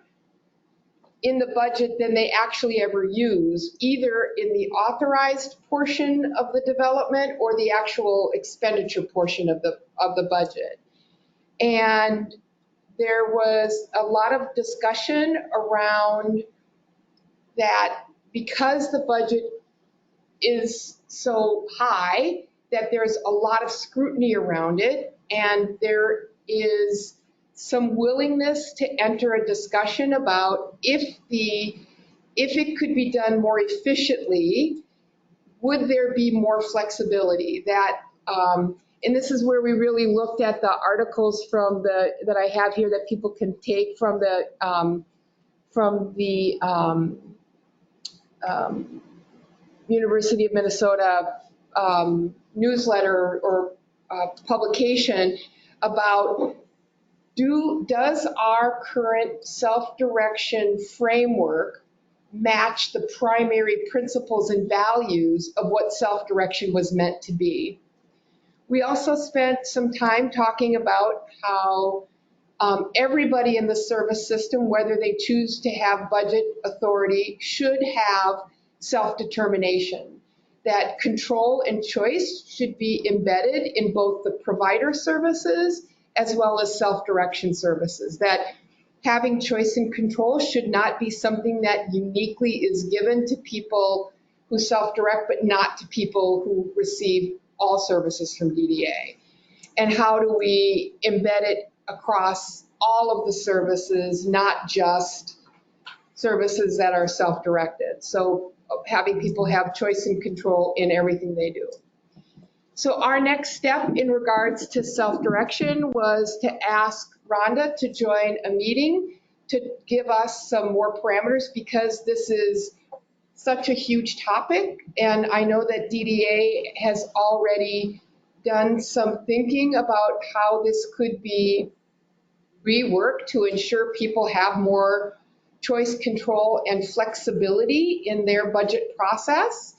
in the budget than they actually ever use, either in the authorized portion of the development or the actual expenditure portion of the budget. And there was a lot of discussion around that because the budget is so high, that there's a lot of scrutiny around it, and there is some willingness to enter a discussion about if it could be done more efficiently, would there be more flexibility? That And this is where we really looked at the articles from that I have here that people can take from the University of Minnesota newsletter or publication about does our current self-direction framework match the primary principles and values of what self-direction was meant to be. We also spent some time talking about how everybody in the service system, whether they choose to have budget authority, should have self-determination. That control and choice should be embedded in both the provider services as well as self-direction services. That having choice and control should not be something that uniquely is given to people who self-direct, but not to people who receive all services from DDA. And how do we embed it across all of the services, not just services that are self-directed? So having people have choice and control in everything they do. So our next step in regards to self-direction was to ask Rhonda to join a meeting to give us some more parameters, because this is such a huge topic. And I know that DDA has already done some thinking about how this could be reworked to ensure people have more choice, control, and flexibility in their budget process,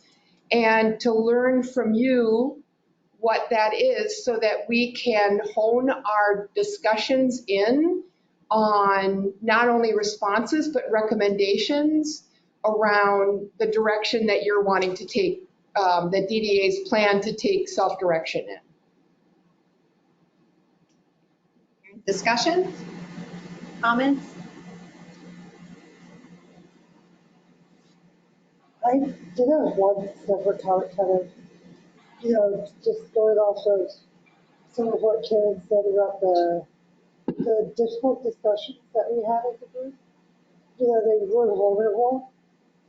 and to learn from you what that is so that we can hone our discussions in on not only responses but recommendations around the direction that you're wanting to take, that DDA's plan to take self-direction in. Discussion? Comments? I did have one separate comment, kind of, just going off of some of what Karen said about the difficult discussions that we had as a group. They were vulnerable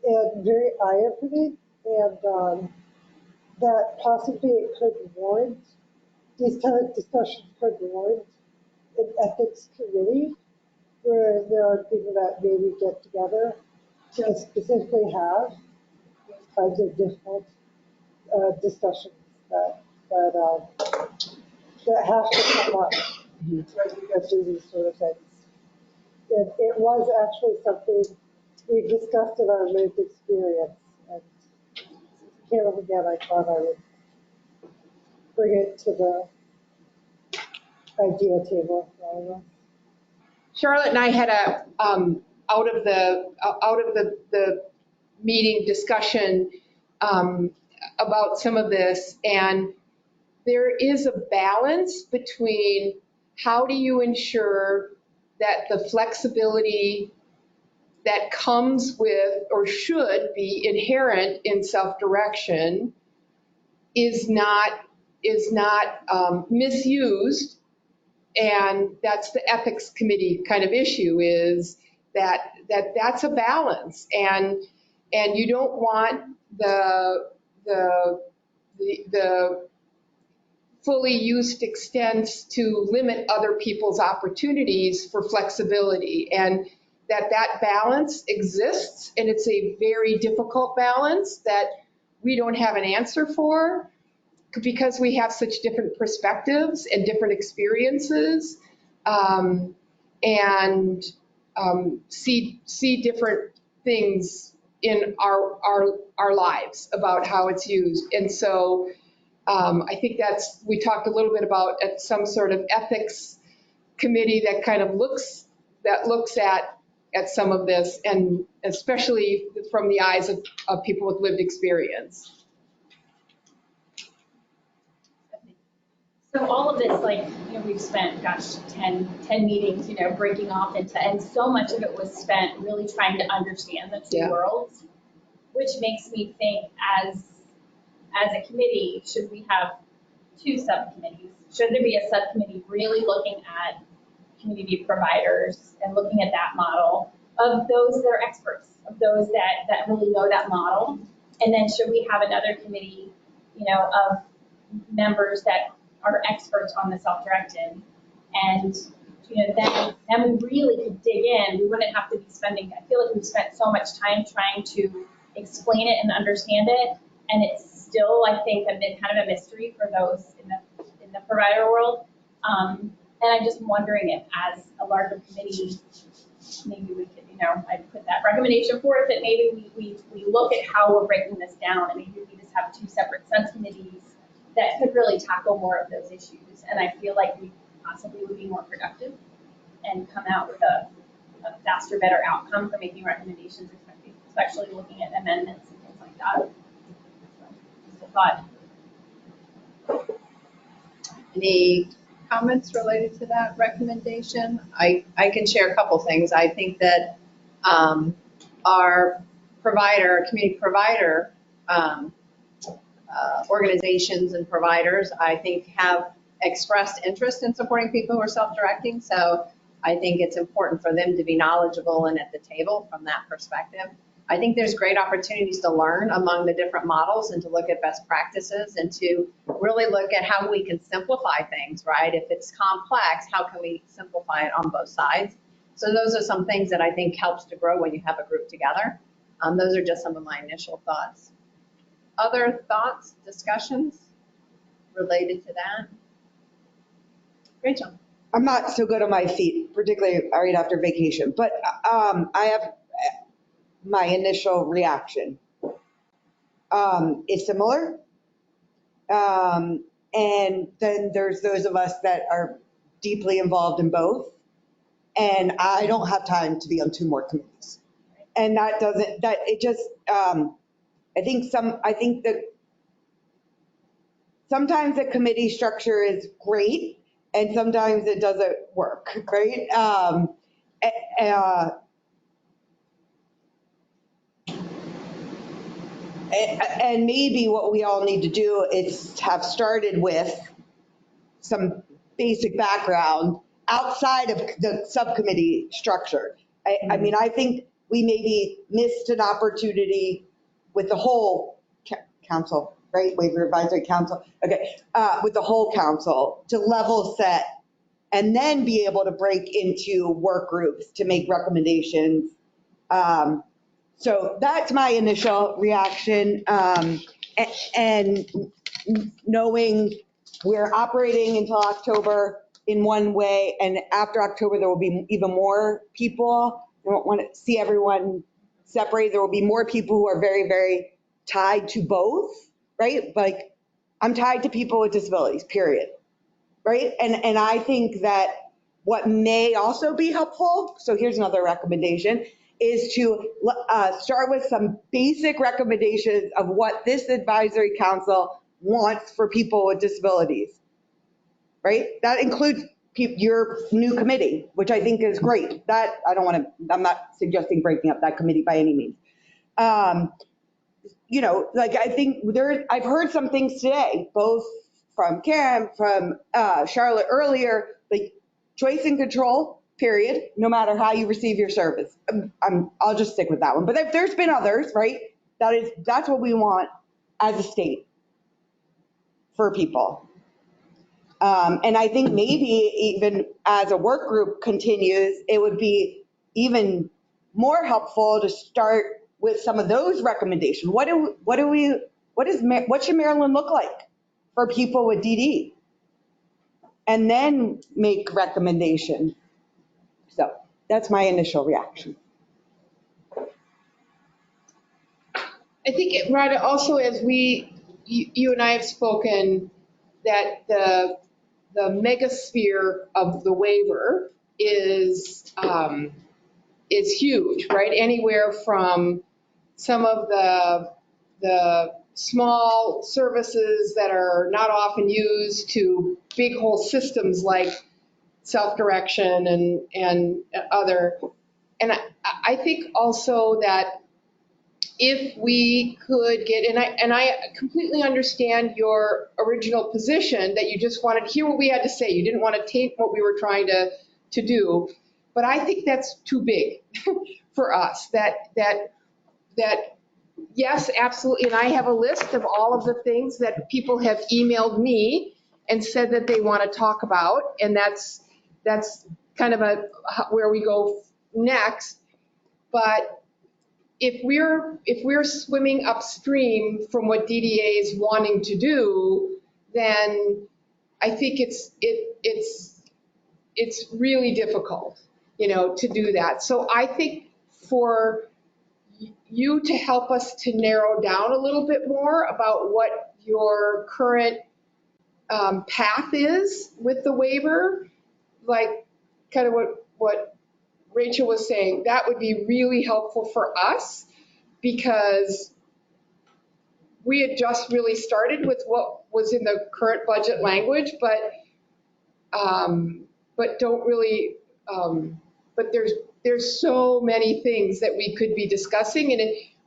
and very eye-opening, and that possibly it could warrant, these kind of discussions could warrant an ethics committee where there are people that maybe get together to specifically have these kinds of difficult discussions that have to come up as we go through these sort of things. It was actually something we discussed in our lived experience, and came up again. I thought I would bring it to the idea table for all of us. Charlotte and I had a out of the meeting discussion about some of this, and there is a balance between how do you ensure that the flexibility that comes with or should be inherent in self-direction is not misused. And that's the ethics committee kind of issue, is that's a balance, and you don't want the fully used extents to limit other people's opportunities for flexibility, and that balance exists, and it's a very difficult balance that we don't have an answer for, because we have such different perspectives and different experiences, and see different things in our lives about how it's used. And so I think we talked a little bit about at some sort of ethics committee that kind of looks at some of this, and especially from the eyes of people with lived experience. So all of this, we've spent, 10 meetings, breaking off into, and so much of it was spent really trying to understand the two worlds, which makes me think as a committee, should we have two subcommittees? Should there be a subcommittee really looking at community providers and looking at that model of those that are experts, of those that really know that model? And then should we have another committee, of members that are experts on the self-directed. And, then we really could dig in. We wouldn't have to be spending, I feel like we've spent so much time trying to explain it and understand it. And it's still, I think, kind of a mystery for those in the provider world. And I'm just wondering if, as a larger committee, maybe we could, I'd put that recommendation forth that maybe we look at how we're breaking this down, and maybe we just have 2 separate subcommittees that could really tackle more of those issues. And I feel like we possibly would be more productive and come out with a faster, better outcome for making recommendations, especially looking at amendments and things like that. So, just a thought. Any comments related to that recommendation? I can share a couple things. I think that our community provider organizations and providers, I think, have expressed interest in supporting people who are self-directing. So I think it's important for them to be knowledgeable and at the table from that perspective. I think there's great opportunities to learn among the different models and to look at best practices and to really look at how we can simplify things, right? If it's complex, how can we simplify it on both sides? So those are some things that I think helps to grow when you have a group together. Those are just some of my initial thoughts. Other thoughts, discussions related to that? Rachel. I'm not so good on my feet, particularly right after vacation, but I have my initial reaction. Is similar. And then there's those of us that are deeply involved in both. And I don't have time to be on 2 more committees. And I think that sometimes the committee structure is great and sometimes it doesn't work, right? And maybe what we all need to do is have started with some basic background outside of the subcommittee structure. I mean, I think we maybe missed an opportunity with the whole council, right? Waiver Advisory Council. Okay, with the whole council to level set and then be able to break into work groups to make recommendations. So that's my initial reaction. And knowing we're operating until October in one way, and after October, there will be even more people. I don't want to see everyone separate. There will be more people who are very, very tied to both, right? Like, I'm tied to people with disabilities, period, right? And I think that what may also be helpful, so here's another recommendation, is to start with some basic recommendations of what this advisory council wants for people with disabilities, right? That includes your new committee, which I think is great. That I'm not suggesting breaking up that committee by any means. Like I think I've heard some things today, both from Karen, from Charlotte earlier, like choice and control, period, no matter how you receive your service. I'll just stick with that one. But if there's been others, right, that's what we want as a state for people. And I think maybe even as a work group continues, it would be even more helpful to start with some of those recommendations. What should Maryland look like for people with DD? And then make recommendations. So that's my initial reaction. I think, Rhonda, also as you and I have spoken, that the megasphere of the waiver is huge, right? Anywhere from some of the small services that are not often used to big whole systems like self-direction and other. And I think also that if we could get, and I completely understand your original position that you just wanted to hear what we had to say. You didn't want to taint what we were trying to do. But I think that's too big for us. That yes, absolutely. And I have a list of all of the things that people have emailed me and said that they want to talk about, and that's kind of where we go next. But if we're swimming upstream from what DDA is wanting to do, then I think it's really difficult, to do that. So I think for you to help us to narrow down a little bit more about what your current path is with the waiver, like kind of what Rachel was saying, that would be really helpful for us, because we had just really started with what was in the current budget language, but don't really, but there's so many things that we could be discussing, and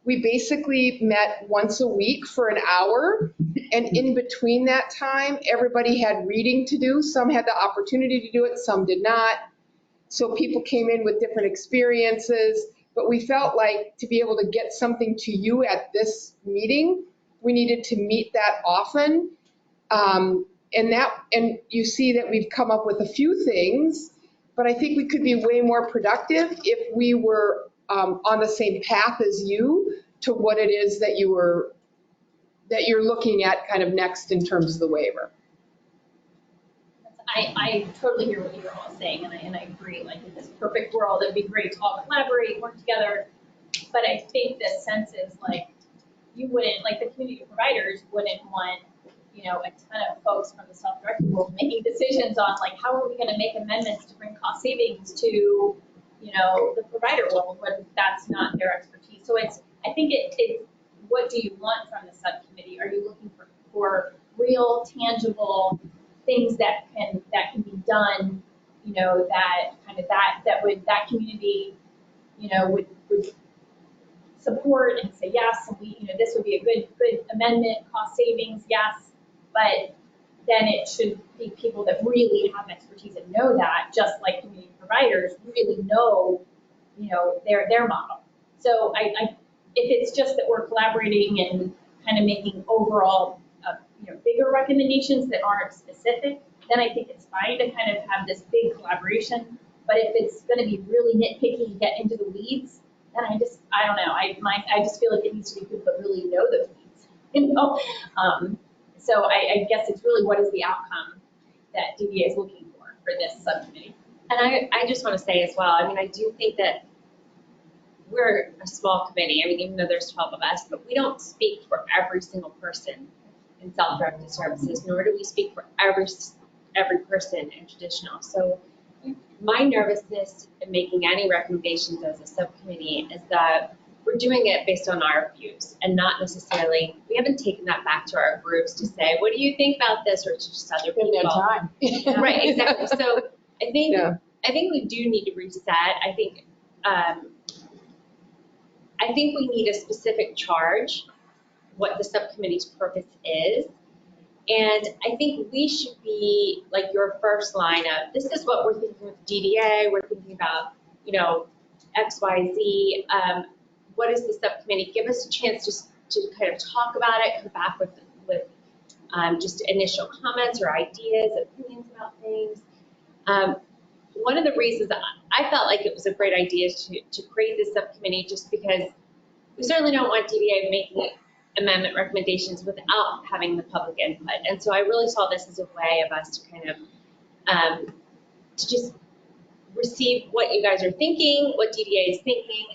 we basically met once a week for an hour, and in between that time, everybody had reading to do. Some had the opportunity to do it, some did not. So people came in with different experiences, but we felt like to be able to get something to you at this meeting, we needed to meet that often. And you see that we've come up with a few things, but I think we could be way more productive if we were on the same path as you to what it is that you're looking at kind of next in terms of the waiver. I totally hear what you're all saying, and I agree. Like, in this perfect world, it'd be great to all collaborate, work together. But I think the sense is like, you wouldn't, like the community providers wouldn't want, a ton of folks from the self-directed world making decisions on like, how are we going to make amendments to bring cost savings to, the provider world when that's not their expertise. So I think it's what do you want from the subcommittee? Are you looking for real, tangible things that can be done, that community, would support and say yes, and this would be a good amendment, cost savings, yes, but then it should be people that really have expertise and know that, just like community providers really know, their model. So if it's just that we're collaborating and kind of making overall bigger recommendations that aren't specific, then I think it's fine to kind of have this big collaboration. But if it's going to be really nitpicky and get into the weeds, then I don't know. I just feel like it needs to be people that really know those weeds, So I guess it's really what is the outcome that DDA is looking for this subcommittee. And I just want to say as well, I do think that we're a small committee. Even though there's 12 of us, but we don't speak for every single person in self-directed services, nor do we speak for every person in traditional. So my nervousness in making any recommendations as a subcommittee is that we're doing it based on our views and not necessarily, we haven't taken that back to our groups to say, what do you think about this, or to just other people. Time. Right, exactly. So I think we do need to reset. I think we need a specific charge, what the subcommittee's purpose is. And I think we should be like your first line of, this is what we're thinking with DDA, we're thinking about, X, Y, Z. What is the subcommittee? Give us a chance to kind of talk about it, come back with just initial comments or ideas, opinions about things. One of the reasons I felt like it was a great idea to create this subcommittee, just because we certainly don't want DDA making amendment recommendations without having the public input. And so I really saw this as a way of us to kind of to just receive what you guys are thinking, what DDA is thinking,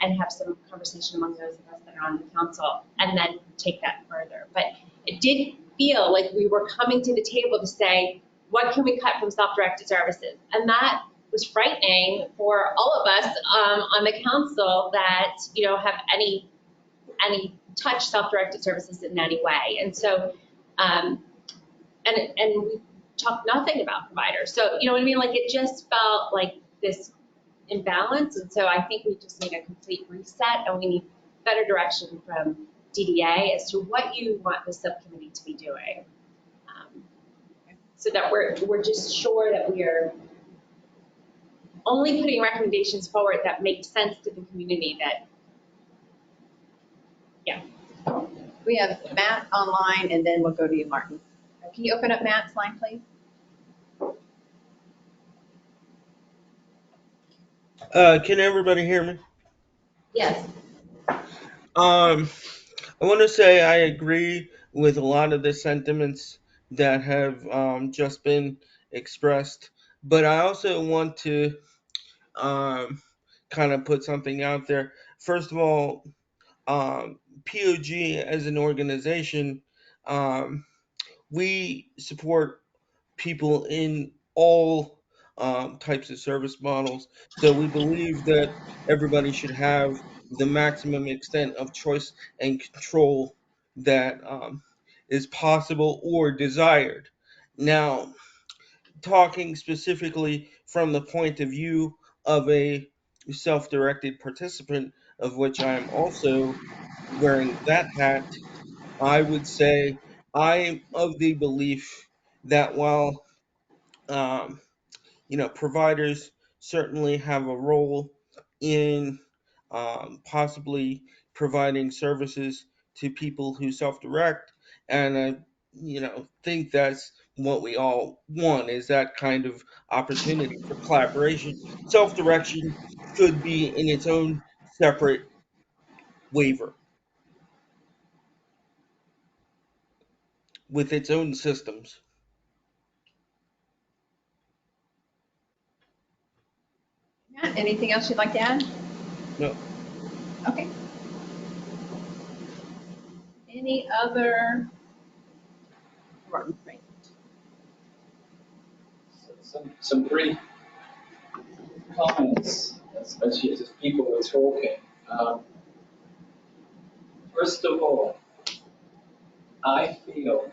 and have some conversation among those of us that are on the council, and then take that further. But it did feel like we were coming to the table to say, what can we cut from self-directed services? And that was frightening for all of us on the council that have any touch self-directed services in any way. And so and we talked nothing about providers. So you know what I mean? Like, it just felt like this imbalance. And so I think we just need a complete reset, and we need better direction from DDA as to what you want the subcommittee to be doing. So that we're just sure that we are only putting recommendations forward that make sense to the community. We have Matt online, and then we'll go to you, Martin. Can you open up Matt's line, please? Can everybody hear me? Yes. Um, I want to say I agree with a lot of the sentiments that have just been expressed, but I also want to um, kind of put something out there. First of all, POG as an organization, um, we support people in all types of service models. So we believe that everybody should have the maximum extent of choice and control that is possible or desired. Now, talking specifically from the point of view of a self directed participant, of which I am also wearing that hat, I would say I am of the belief that while um, providers certainly have a role in possibly providing services to people who self-direct, and I, think that's what we all want is that kind of opportunity for collaboration. Self-direction should be in its own separate waiver with its own systems. Matt, anything else you'd like to add? No, Okay. Any other? Right. Some brief comments as people were talking. First of all, I feel,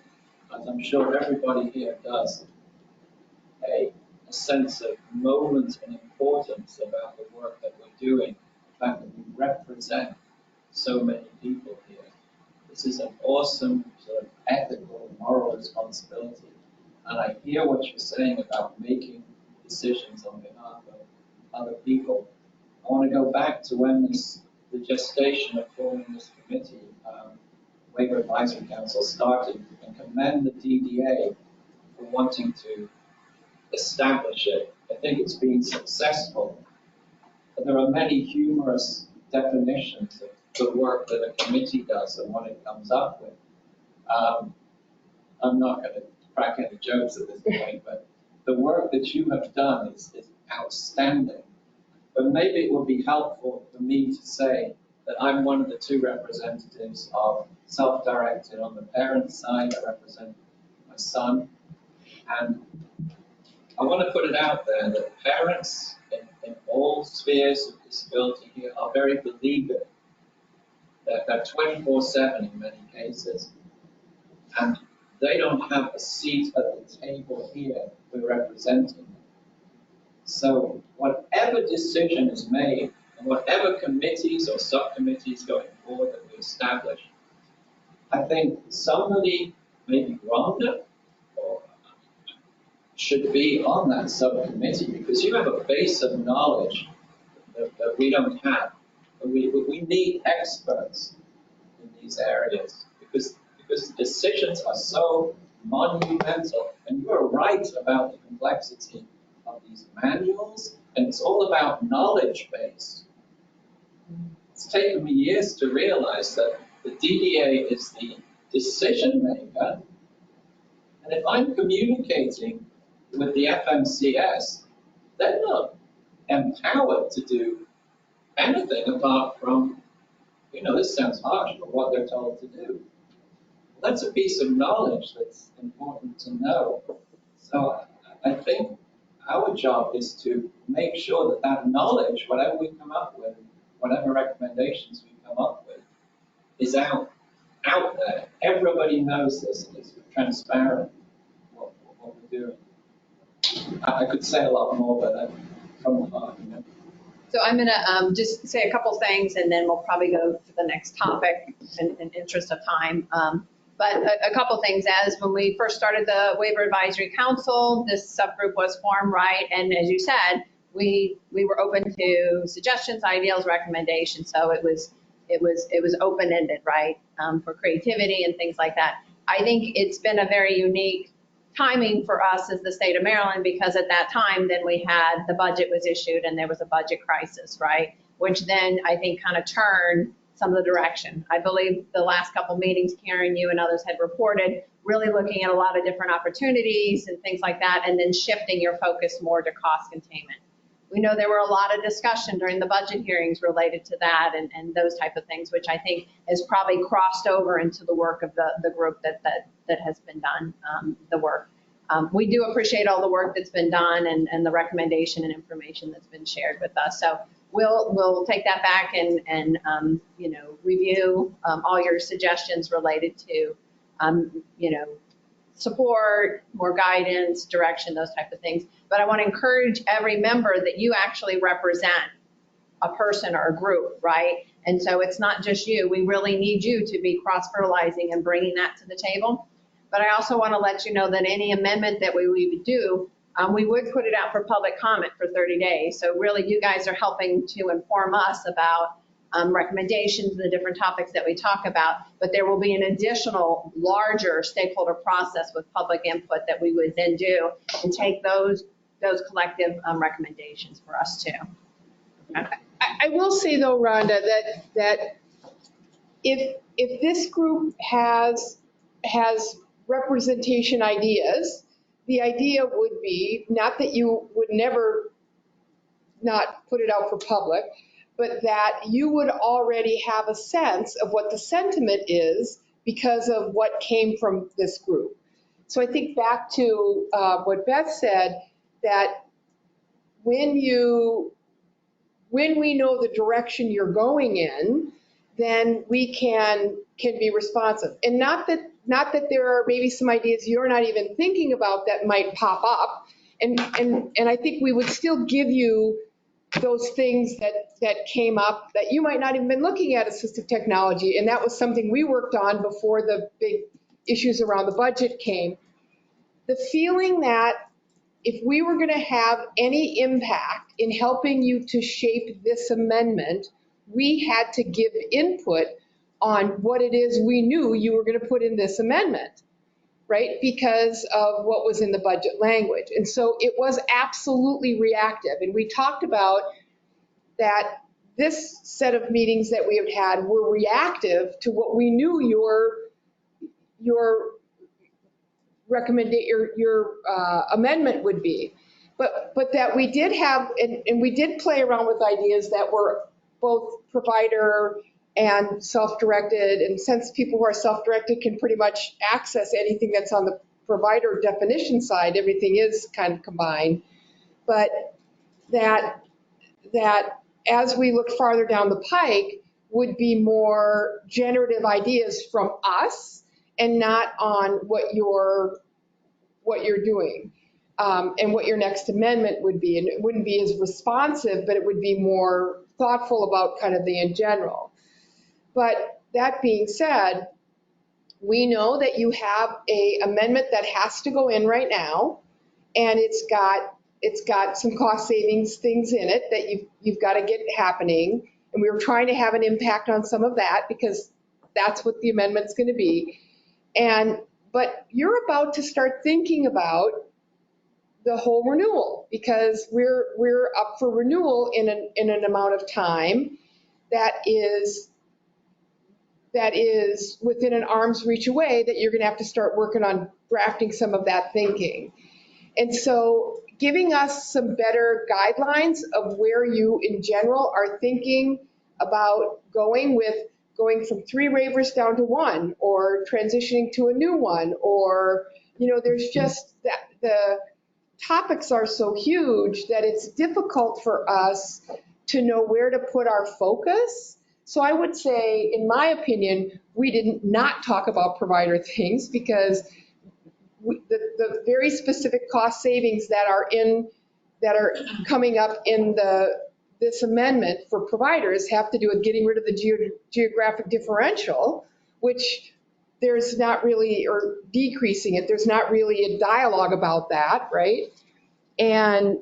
as I'm sure everybody here does, a sense of moment and importance about the work that we're doing, the fact that we represent so many people here. This is an awesome sort of ethical and moral responsibility. And I hear what you're saying about making decisions on behalf of other people. I want to go back to when the gestation of forming this committee, Waiver Advisory Council, started, and commend the DDA for wanting to establish it. I think it's been successful. But there are many humorous definitions of the work that a committee does and what it comes up with. I'm not going to crack any jokes at this point, but the work that you have done is outstanding. But maybe it would be helpful for me to say that I'm one of the two representatives of self-directed on the parent side. I represent my son. And I want to put it out there that parents in all spheres of disability here are very beleaguered. They're 24/7 in many cases. And they don't have a seat at the table here we're representing them. So whatever decision is made, and whatever committees or subcommittees going forward that we establish, I think somebody, maybe Rhonda, or should be on that subcommittee because you have a base of knowledge that we don't have. We need experts in these areas because the decisions are so monumental. And you're right about the complexity of these manuals, and it's all about knowledge base. It's taken me years to realize that the DDA is the decision maker, and if I'm communicating with the FMCS, they're not empowered to do anything apart from, this sounds harsh, but what they're told to do. That's a piece of knowledge that's important to know. So I think our job is to make sure that that knowledge, whatever we come up with, whatever recommendations we come up with, is out there. Everybody knows this. It's transparent what we're doing. I could say a lot more, but that's from the heart. So I'm going to just say a couple things, and then we'll probably go to the next topic in interest of time. But a couple things, as when we first started the Waiver Advisory Council, this subgroup was formed, right? And as you said, we were open to suggestions, ideals, recommendations. So it was open-ended, right, for creativity and things like that. I think it's been a very unique timing for us as the state of Maryland, because at that time, then we had, the budget was issued and there was a budget crisis, right? Which then I think kind of turned some of the direction. I believe the last couple meetings, Karen, you and others had reported, really looking at a lot of different opportunities and things like that, and then shifting your focus more to cost containment. We know there were a lot of discussion during the budget hearings related to that and those type of things, which I think has probably crossed over into the work of the group that has been done, the work. We do appreciate all the work that's been done and the recommendation and information that's been shared with us. So we'll take that back and review all your suggestions related to, support, more guidance, direction, those type of things. But I want to encourage every member that you actually represent a person or a group, right? And so it's not just you. We really need you to be cross-fertilizing and bringing that to the table. But I also want to let you know that any amendment that we would do, we would put it out for public comment for 30 days. So really you guys are helping to inform us about recommendations and the different topics that we talk about, but there will be an additional larger stakeholder process with public input that we would then do and take those collective recommendations for us too. Okay. I will say though, Rhonda, that if this group has representation ideas, the idea would be not that you would never not put it out for public, but that you would already have a sense of what the sentiment is because of what came from this group. So I think back to what Beth said, that when we know the direction you're going in, then we can be responsive. And not that there are maybe some ideas you're not even thinking about that might pop up. And I think we would still give you those things that came up that you might not even been looking at assistive technology. And that was something we worked on before the big issues around the budget came. The feeling that if we were going to have any impact in helping you to shape this amendment, we had to give input on what it is we knew you were going to put in this amendment, right? Because of what was in the budget language. And so it was absolutely reactive. And we talked about that this set of meetings that we have had were reactive to what we knew your amendment would be. But that we did have, and we did play around with ideas that were both provider and self-directed, and since people who are self-directed can pretty much access anything that's on the provider definition side, everything is kind of combined. But that as we look farther down the pike would be more generative ideas from us and not on what you're doing. And what your next amendment would be. And it wouldn't be as responsive, but it would be more thoughtful about kind of the in general. But that being said, we know that you have a amendment that has to go in right now, and it's got some cost savings things in it that you've got to get happening. And we were trying to have an impact on some of that because that's what the amendment's going to be. But you're about to start thinking about the whole renewal, because we're up for renewal in an amount of time that is within an arm's reach away, that you're going to have to start working on drafting some of that thinking. And so giving us some better guidelines of where you in general are thinking about going from 3 waivers down to 1, or transitioning to a new one, or, there's just that the topics are so huge that it's difficult for us to know where to put our focus. So I would say, in my opinion, we did not talk about provider things, because the very specific cost savings that are coming up in this amendment for providers have to do with getting rid of the geographic differential, which there's not really, or decreasing it, there's not really a dialogue about that, right? And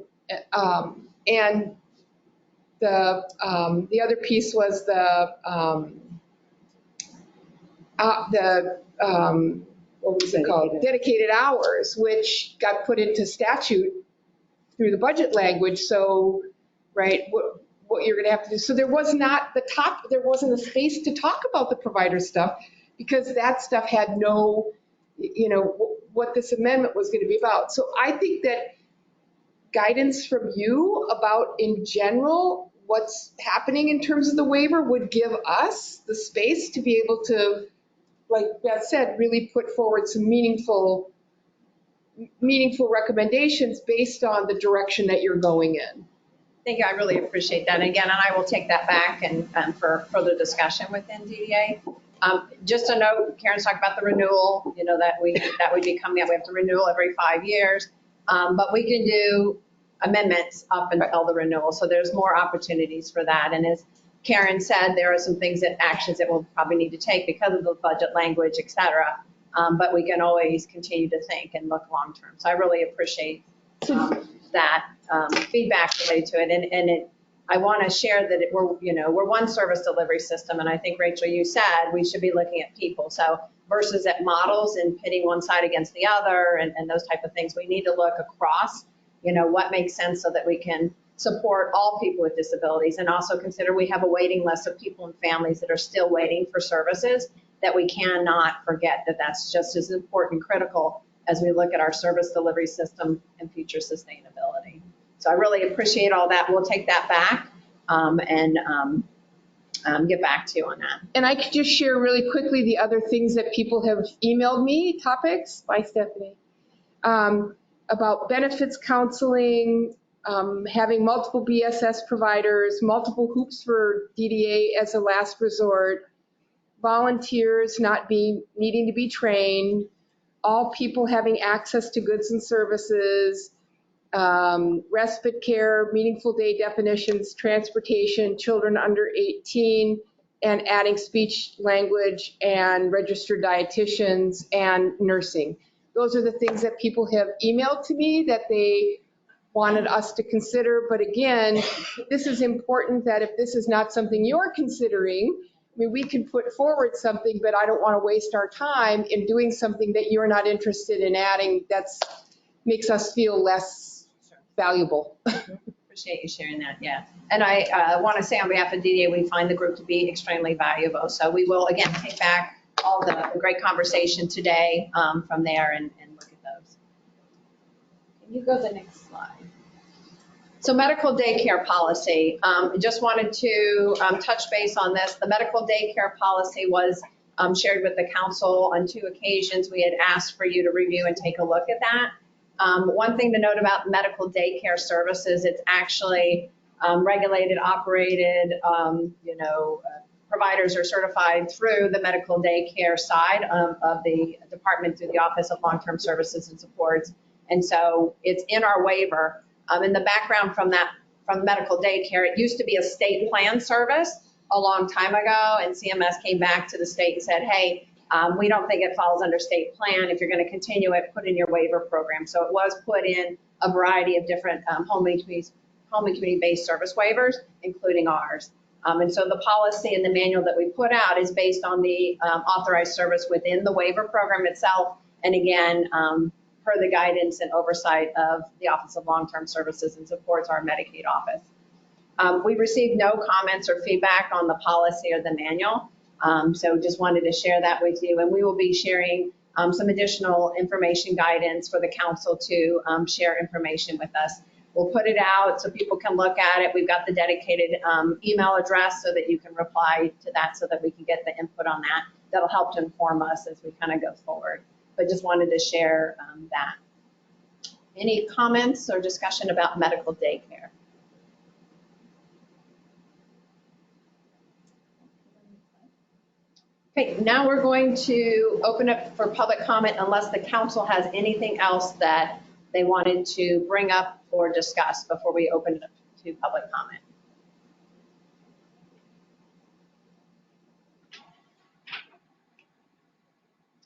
the other piece was what was it called? Dedicated hours, which got put into statute through the budget language. So, right, what you're going to have to do. So there wasn't a space to talk about the provider stuff because that stuff had no, what this amendment was going to be about. So I think that guidance from you about, in general, what's happening in terms of the waiver would give us the space to be able to, like Beth said, really put forward some meaningful recommendations based on the direction that you're going in. Thank you. I really appreciate that. And again, and I will take that back and for further discussion within DDA. Just a note, Karen's talked about the renewal, that would be coming up. We have to renew every 5 years. But we can do amendments up until the renewal. So there's more opportunities for that. And as Karen said, there are some actions that we'll probably need to take because of the budget language, et cetera. But we can always continue to think and look long term. So I really appreciate that feedback related to it. I want to share that we're one service delivery system. And I think, Rachel, you said we should be looking at people. So versus at models and pitting one side against the other and those type of things, we need to look across, what makes sense so that we can support all people with disabilities and also consider we have a waiting list of people and families that are still waiting for services that we cannot forget that's just as important, critical as we look at our service delivery system and future sustainability. So I really appreciate all that. We'll take that back and get back to you on that. And I could just share really quickly the other things that people have emailed me, topics by Stephanie, about benefits counseling, having multiple BSS providers, multiple hoops for DDA as a last resort, volunteers not needing to be trained, all people having access to goods and services, respite care, meaningful day definitions, transportation, children under 18, and adding speech language and registered dietitians and nursing. Those are the things that people have emailed to me that they wanted us to consider. But again, this is important that if this is not something you're considering, we can put forward something, but I don't want to waste our time in doing something that you're not interested in adding. That's makes us feel less valuable. Appreciate you sharing that, yeah. And I want to say on behalf of DDA, we find the group to be extremely valuable. So we will, again, take back all the great conversation today from there and look at those. Can you go to the next slide? So medical daycare policy, just wanted to touch base on this. The medical daycare policy was shared with the council on 2 occasions. We had asked for you to review and take a look at that. One thing to note about medical daycare services, it's actually regulated, operated, providers are certified through the medical daycare side of the department through the Office of Long-Term Services and Supports. And so it's in our waiver. In the background from medical daycare, it used to be a state plan service a long time ago, and CMS came back to the state and said, hey, we don't think it falls under state plan. If you're going to continue it, put in your waiver program. So it was put in a variety of different home and community-based service waivers, including ours. And so the policy and the manual that we put out is based on the authorized service within the waiver program itself. And again, per the guidance and oversight of the Office of Long-Term Services and Supports, our Medicaid office. We received no comments or feedback on the policy or the manual. So just wanted to share that with you. And we will be sharing some additional information guidance for the council to share information with us. We'll put it out so people can look at it. We've got the dedicated email address so that you can reply to that so that we can get the input on that. That'll help to inform us as we kind of go forward. But just wanted to share that. Any comments or discussion about medical daycare? Okay, now we're going to open up for public comment unless the council has anything else that they wanted to bring up or discuss before we open it up to public comment.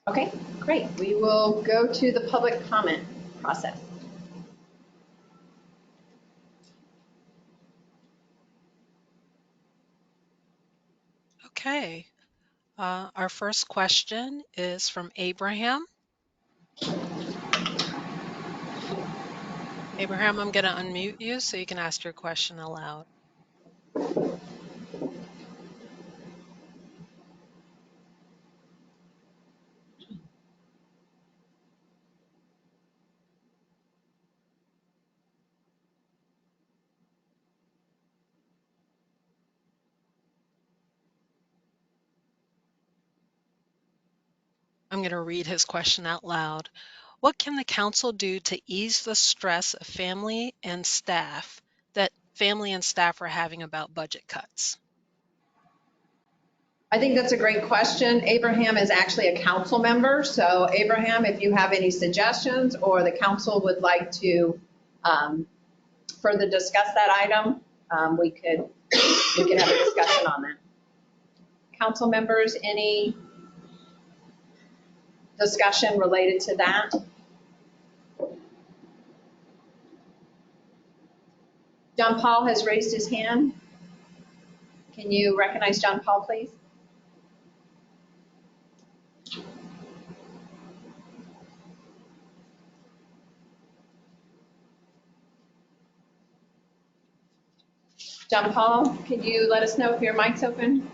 Okay, great. We will go to the public comment process. Okay. Our first question is from Abraham. Abraham, I'm going to unmute you so you can ask your question aloud. I'm going to read his question out loud. What can the council do to ease the stress of family and staff are having about budget cuts? I think that's a great question. Abraham is actually a council member. So Abraham, if you have any suggestions or the council would like to further discuss that item, we could have a discussion on that. Council members, any discussion related to that? John Paul has raised his hand. Can you recognize John Paul, please? John Paul, can you let us know if your mic's open?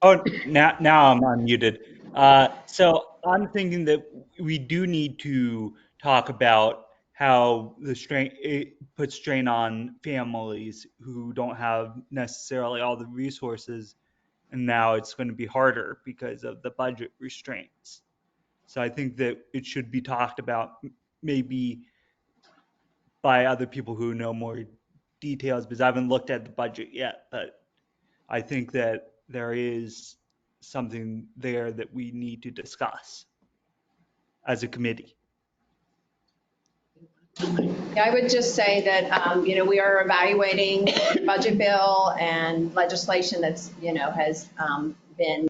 Oh, now I'm unmuted. So I'm thinking that we do need to talk about how it puts strain on families who don't have necessarily all the resources, and now it's going to be harder because of the budget restraints. So I think that it should be talked about maybe by other people who know more details, because I haven't looked at the budget yet, but I think that there is something there that we need to discuss as a committee. Yeah, I would just say that, we are evaluating the budget bill and legislation that's, has been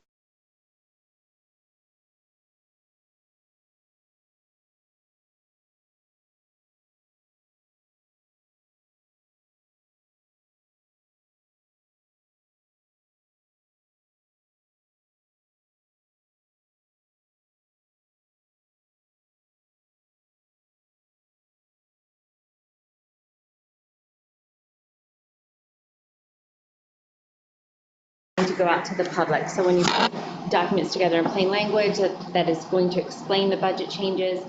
to go out to the public. So when you put documents together in plain language that is going to explain the budget changes,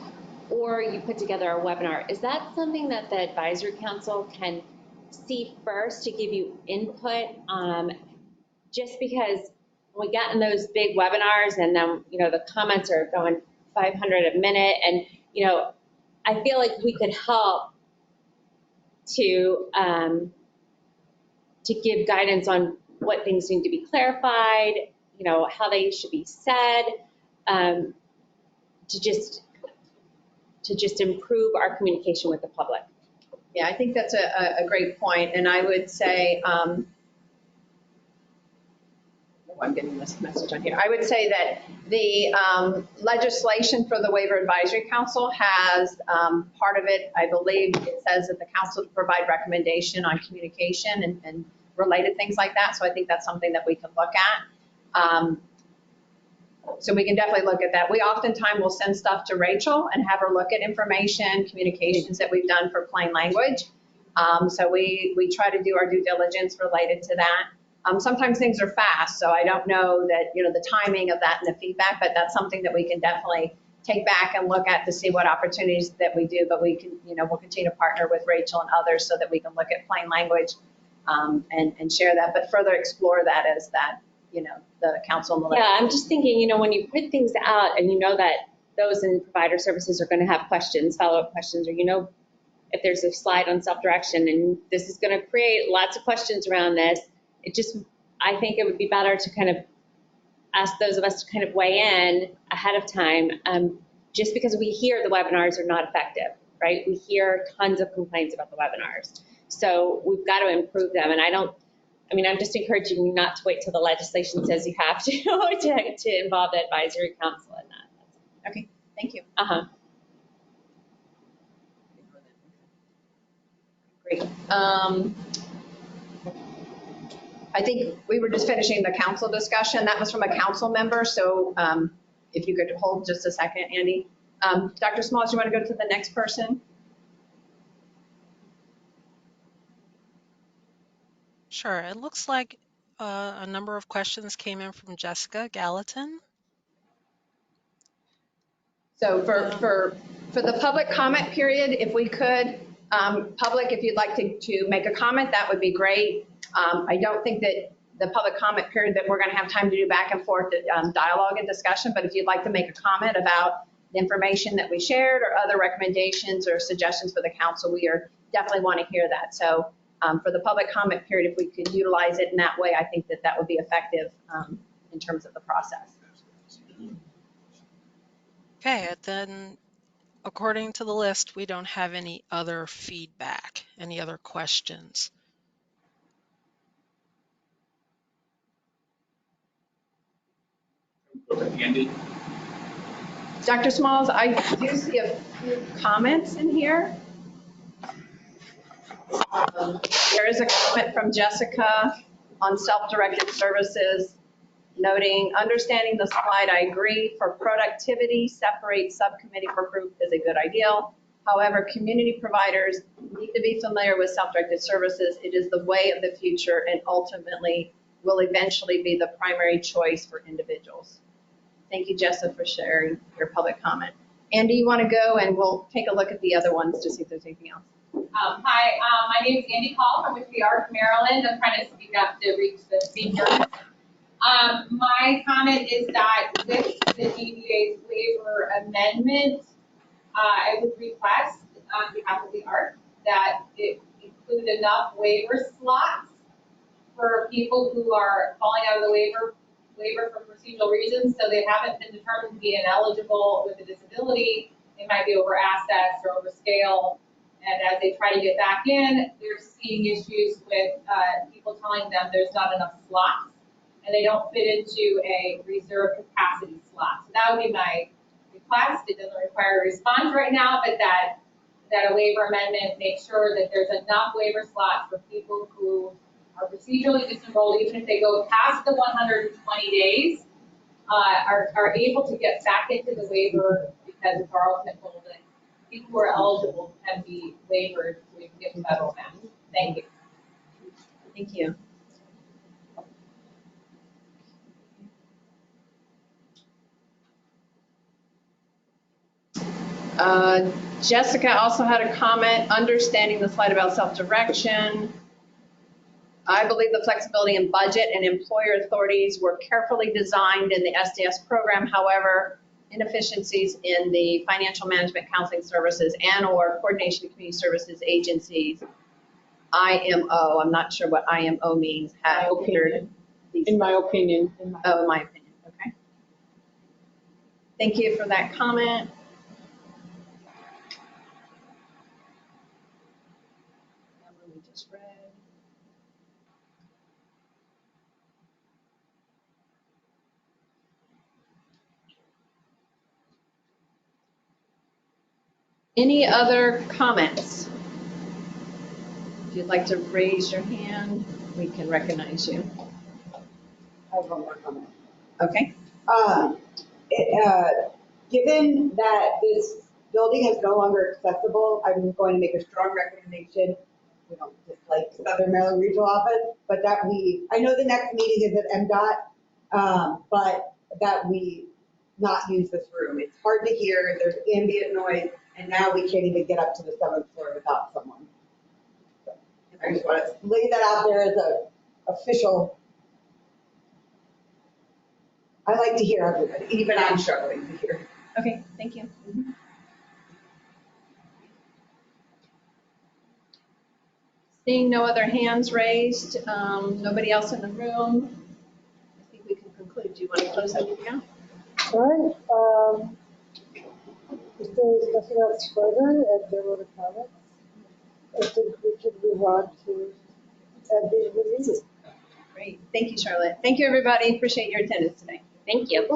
or you put together a webinar, is that something that the advisory council can see first to give you input? Just because we got in those big webinars and then, the comments are going 500 a minute, and, I feel like we could help to give guidance on what things need to be clarified, how they should be said, to just improve our communication with the public. Yeah, I think that's a great point. And I would say, I'm getting this message on here. I would say that the legislation for the Waiver Advisory Council has part of it, I believe it says that the council to provide recommendation on communication and related things like that. So I think that's something that we can look at. So we can definitely look at that. We oftentimes will send stuff to Rachel and have her look at information, communications that we've done for plain language. So we try to do our due diligence related to that. Sometimes things are fast, so I don't know that, the timing of that and the feedback, but that's something that we can definitely take back and look at to see what opportunities that we do. But we can, we'll continue to partner with Rachel and others so that we can look at plain language and share that, but further explore that as that, the council. And the yeah, I'm just thinking, when you put things out and that those in provider services are going to have questions, follow-up questions, or if there's a slide on self-direction and this is going to create lots of questions around this, I think it would be better to kind of ask those of us to kind of weigh in ahead of time, just because we hear the webinars are not effective, right? We hear tons of complaints about the webinars. So we've got to improve them. And I'm just encouraging you not to wait till the legislation says you have to to involve the advisory council in that. Okay, thank you. Great. I think we were just finishing the council discussion. That was from a council member, so if you could hold just a second, Andy. Dr. Smalls, you want to go to the next person? Sure. It looks like a number of questions came in from Jessica Gallatin. So for the public comment period, if we could, public, if you'd like to make a comment, that would be great. I don't think that the public comment period that we're going to have time to do back and forth dialogue and discussion, but if you'd like to make a comment about the information that we shared or other recommendations or suggestions for the council, we definitely want to hear that. So for the public comment period, if we could utilize it in that way, I think that that would be effective in terms of the process. Okay, then according to the list, we don't have any other feedback, any other questions. Go to Andy. Dr. Smalls, I do see a few comments in here. There is a comment from Jessica on self-directed services, noting, understanding the slide, I agree, for productivity, separate subcommittee for group is a good idea. However, community providers need to be familiar with self-directed services. It is the way of the future and ultimately will eventually be the primary choice for individuals. Thank you, Jessica, for sharing your public comment. Andy, you want to go and we'll take a look at the other ones to see if there's anything else. Hi, my name is Andy Call from McPhee, Maryland. I'm trying to speak up to reach the speaker. My comment is that with the DDA's waiver amendment, I would request on behalf of the ARC that it include enough waiver slots for people who are falling out of the waiver for procedural reasons, so they haven't been determined to be ineligible with a disability. They might be over assets or over scale, and as they try to get back in, they're seeing issues with people telling them there's not enough slots, and they don't fit into a reserve capacity slot. So that would be my request. It doesn't require a response right now, but that a waiver amendment makes sure that there's enough waiver slots for people who are procedurally disenrolled, even if they go past the 120 days, are able to get back into the waiver because of our ultimate goal that people who are eligible can be waivered so we can get federal match. Thank you. Thank you. Jessica also had a comment, understanding the slide about self-direction. I believe the flexibility in budget and employer authorities were carefully designed in the SDS program. However, inefficiencies in the financial management counseling services and or coordination of community services agencies, IMO, I'm not sure what IMO means, have hindered these. In my opinion. In my opinion, okay. Thank you for that comment. That one we just read. Any other comments? If you'd like to raise your hand, we can recognize you. I have one more comment. Okay. Given that this building is no longer accessible, I'm going to make a strong recommendation. We don't dislike Southern Maryland Regional Office, but that I know the next meeting is at MDOT, but that we not use this room. It's hard to hear, there's ambient noise, and now we can't even get up to the 7th floor without someone. So I just want to lay that out there as an official. I like to hear everybody, even I'm struggling to hear. Okay, thank you. Seeing no other hands raised, nobody else in the room, I think we can conclude. Do you want to close that meeting out? All right. If there's nothing else further and there were comments, I think we can move on to ending the meeting. Great. Thank you, Charlotte. Thank you, everybody. Appreciate your attendance today. Thank you.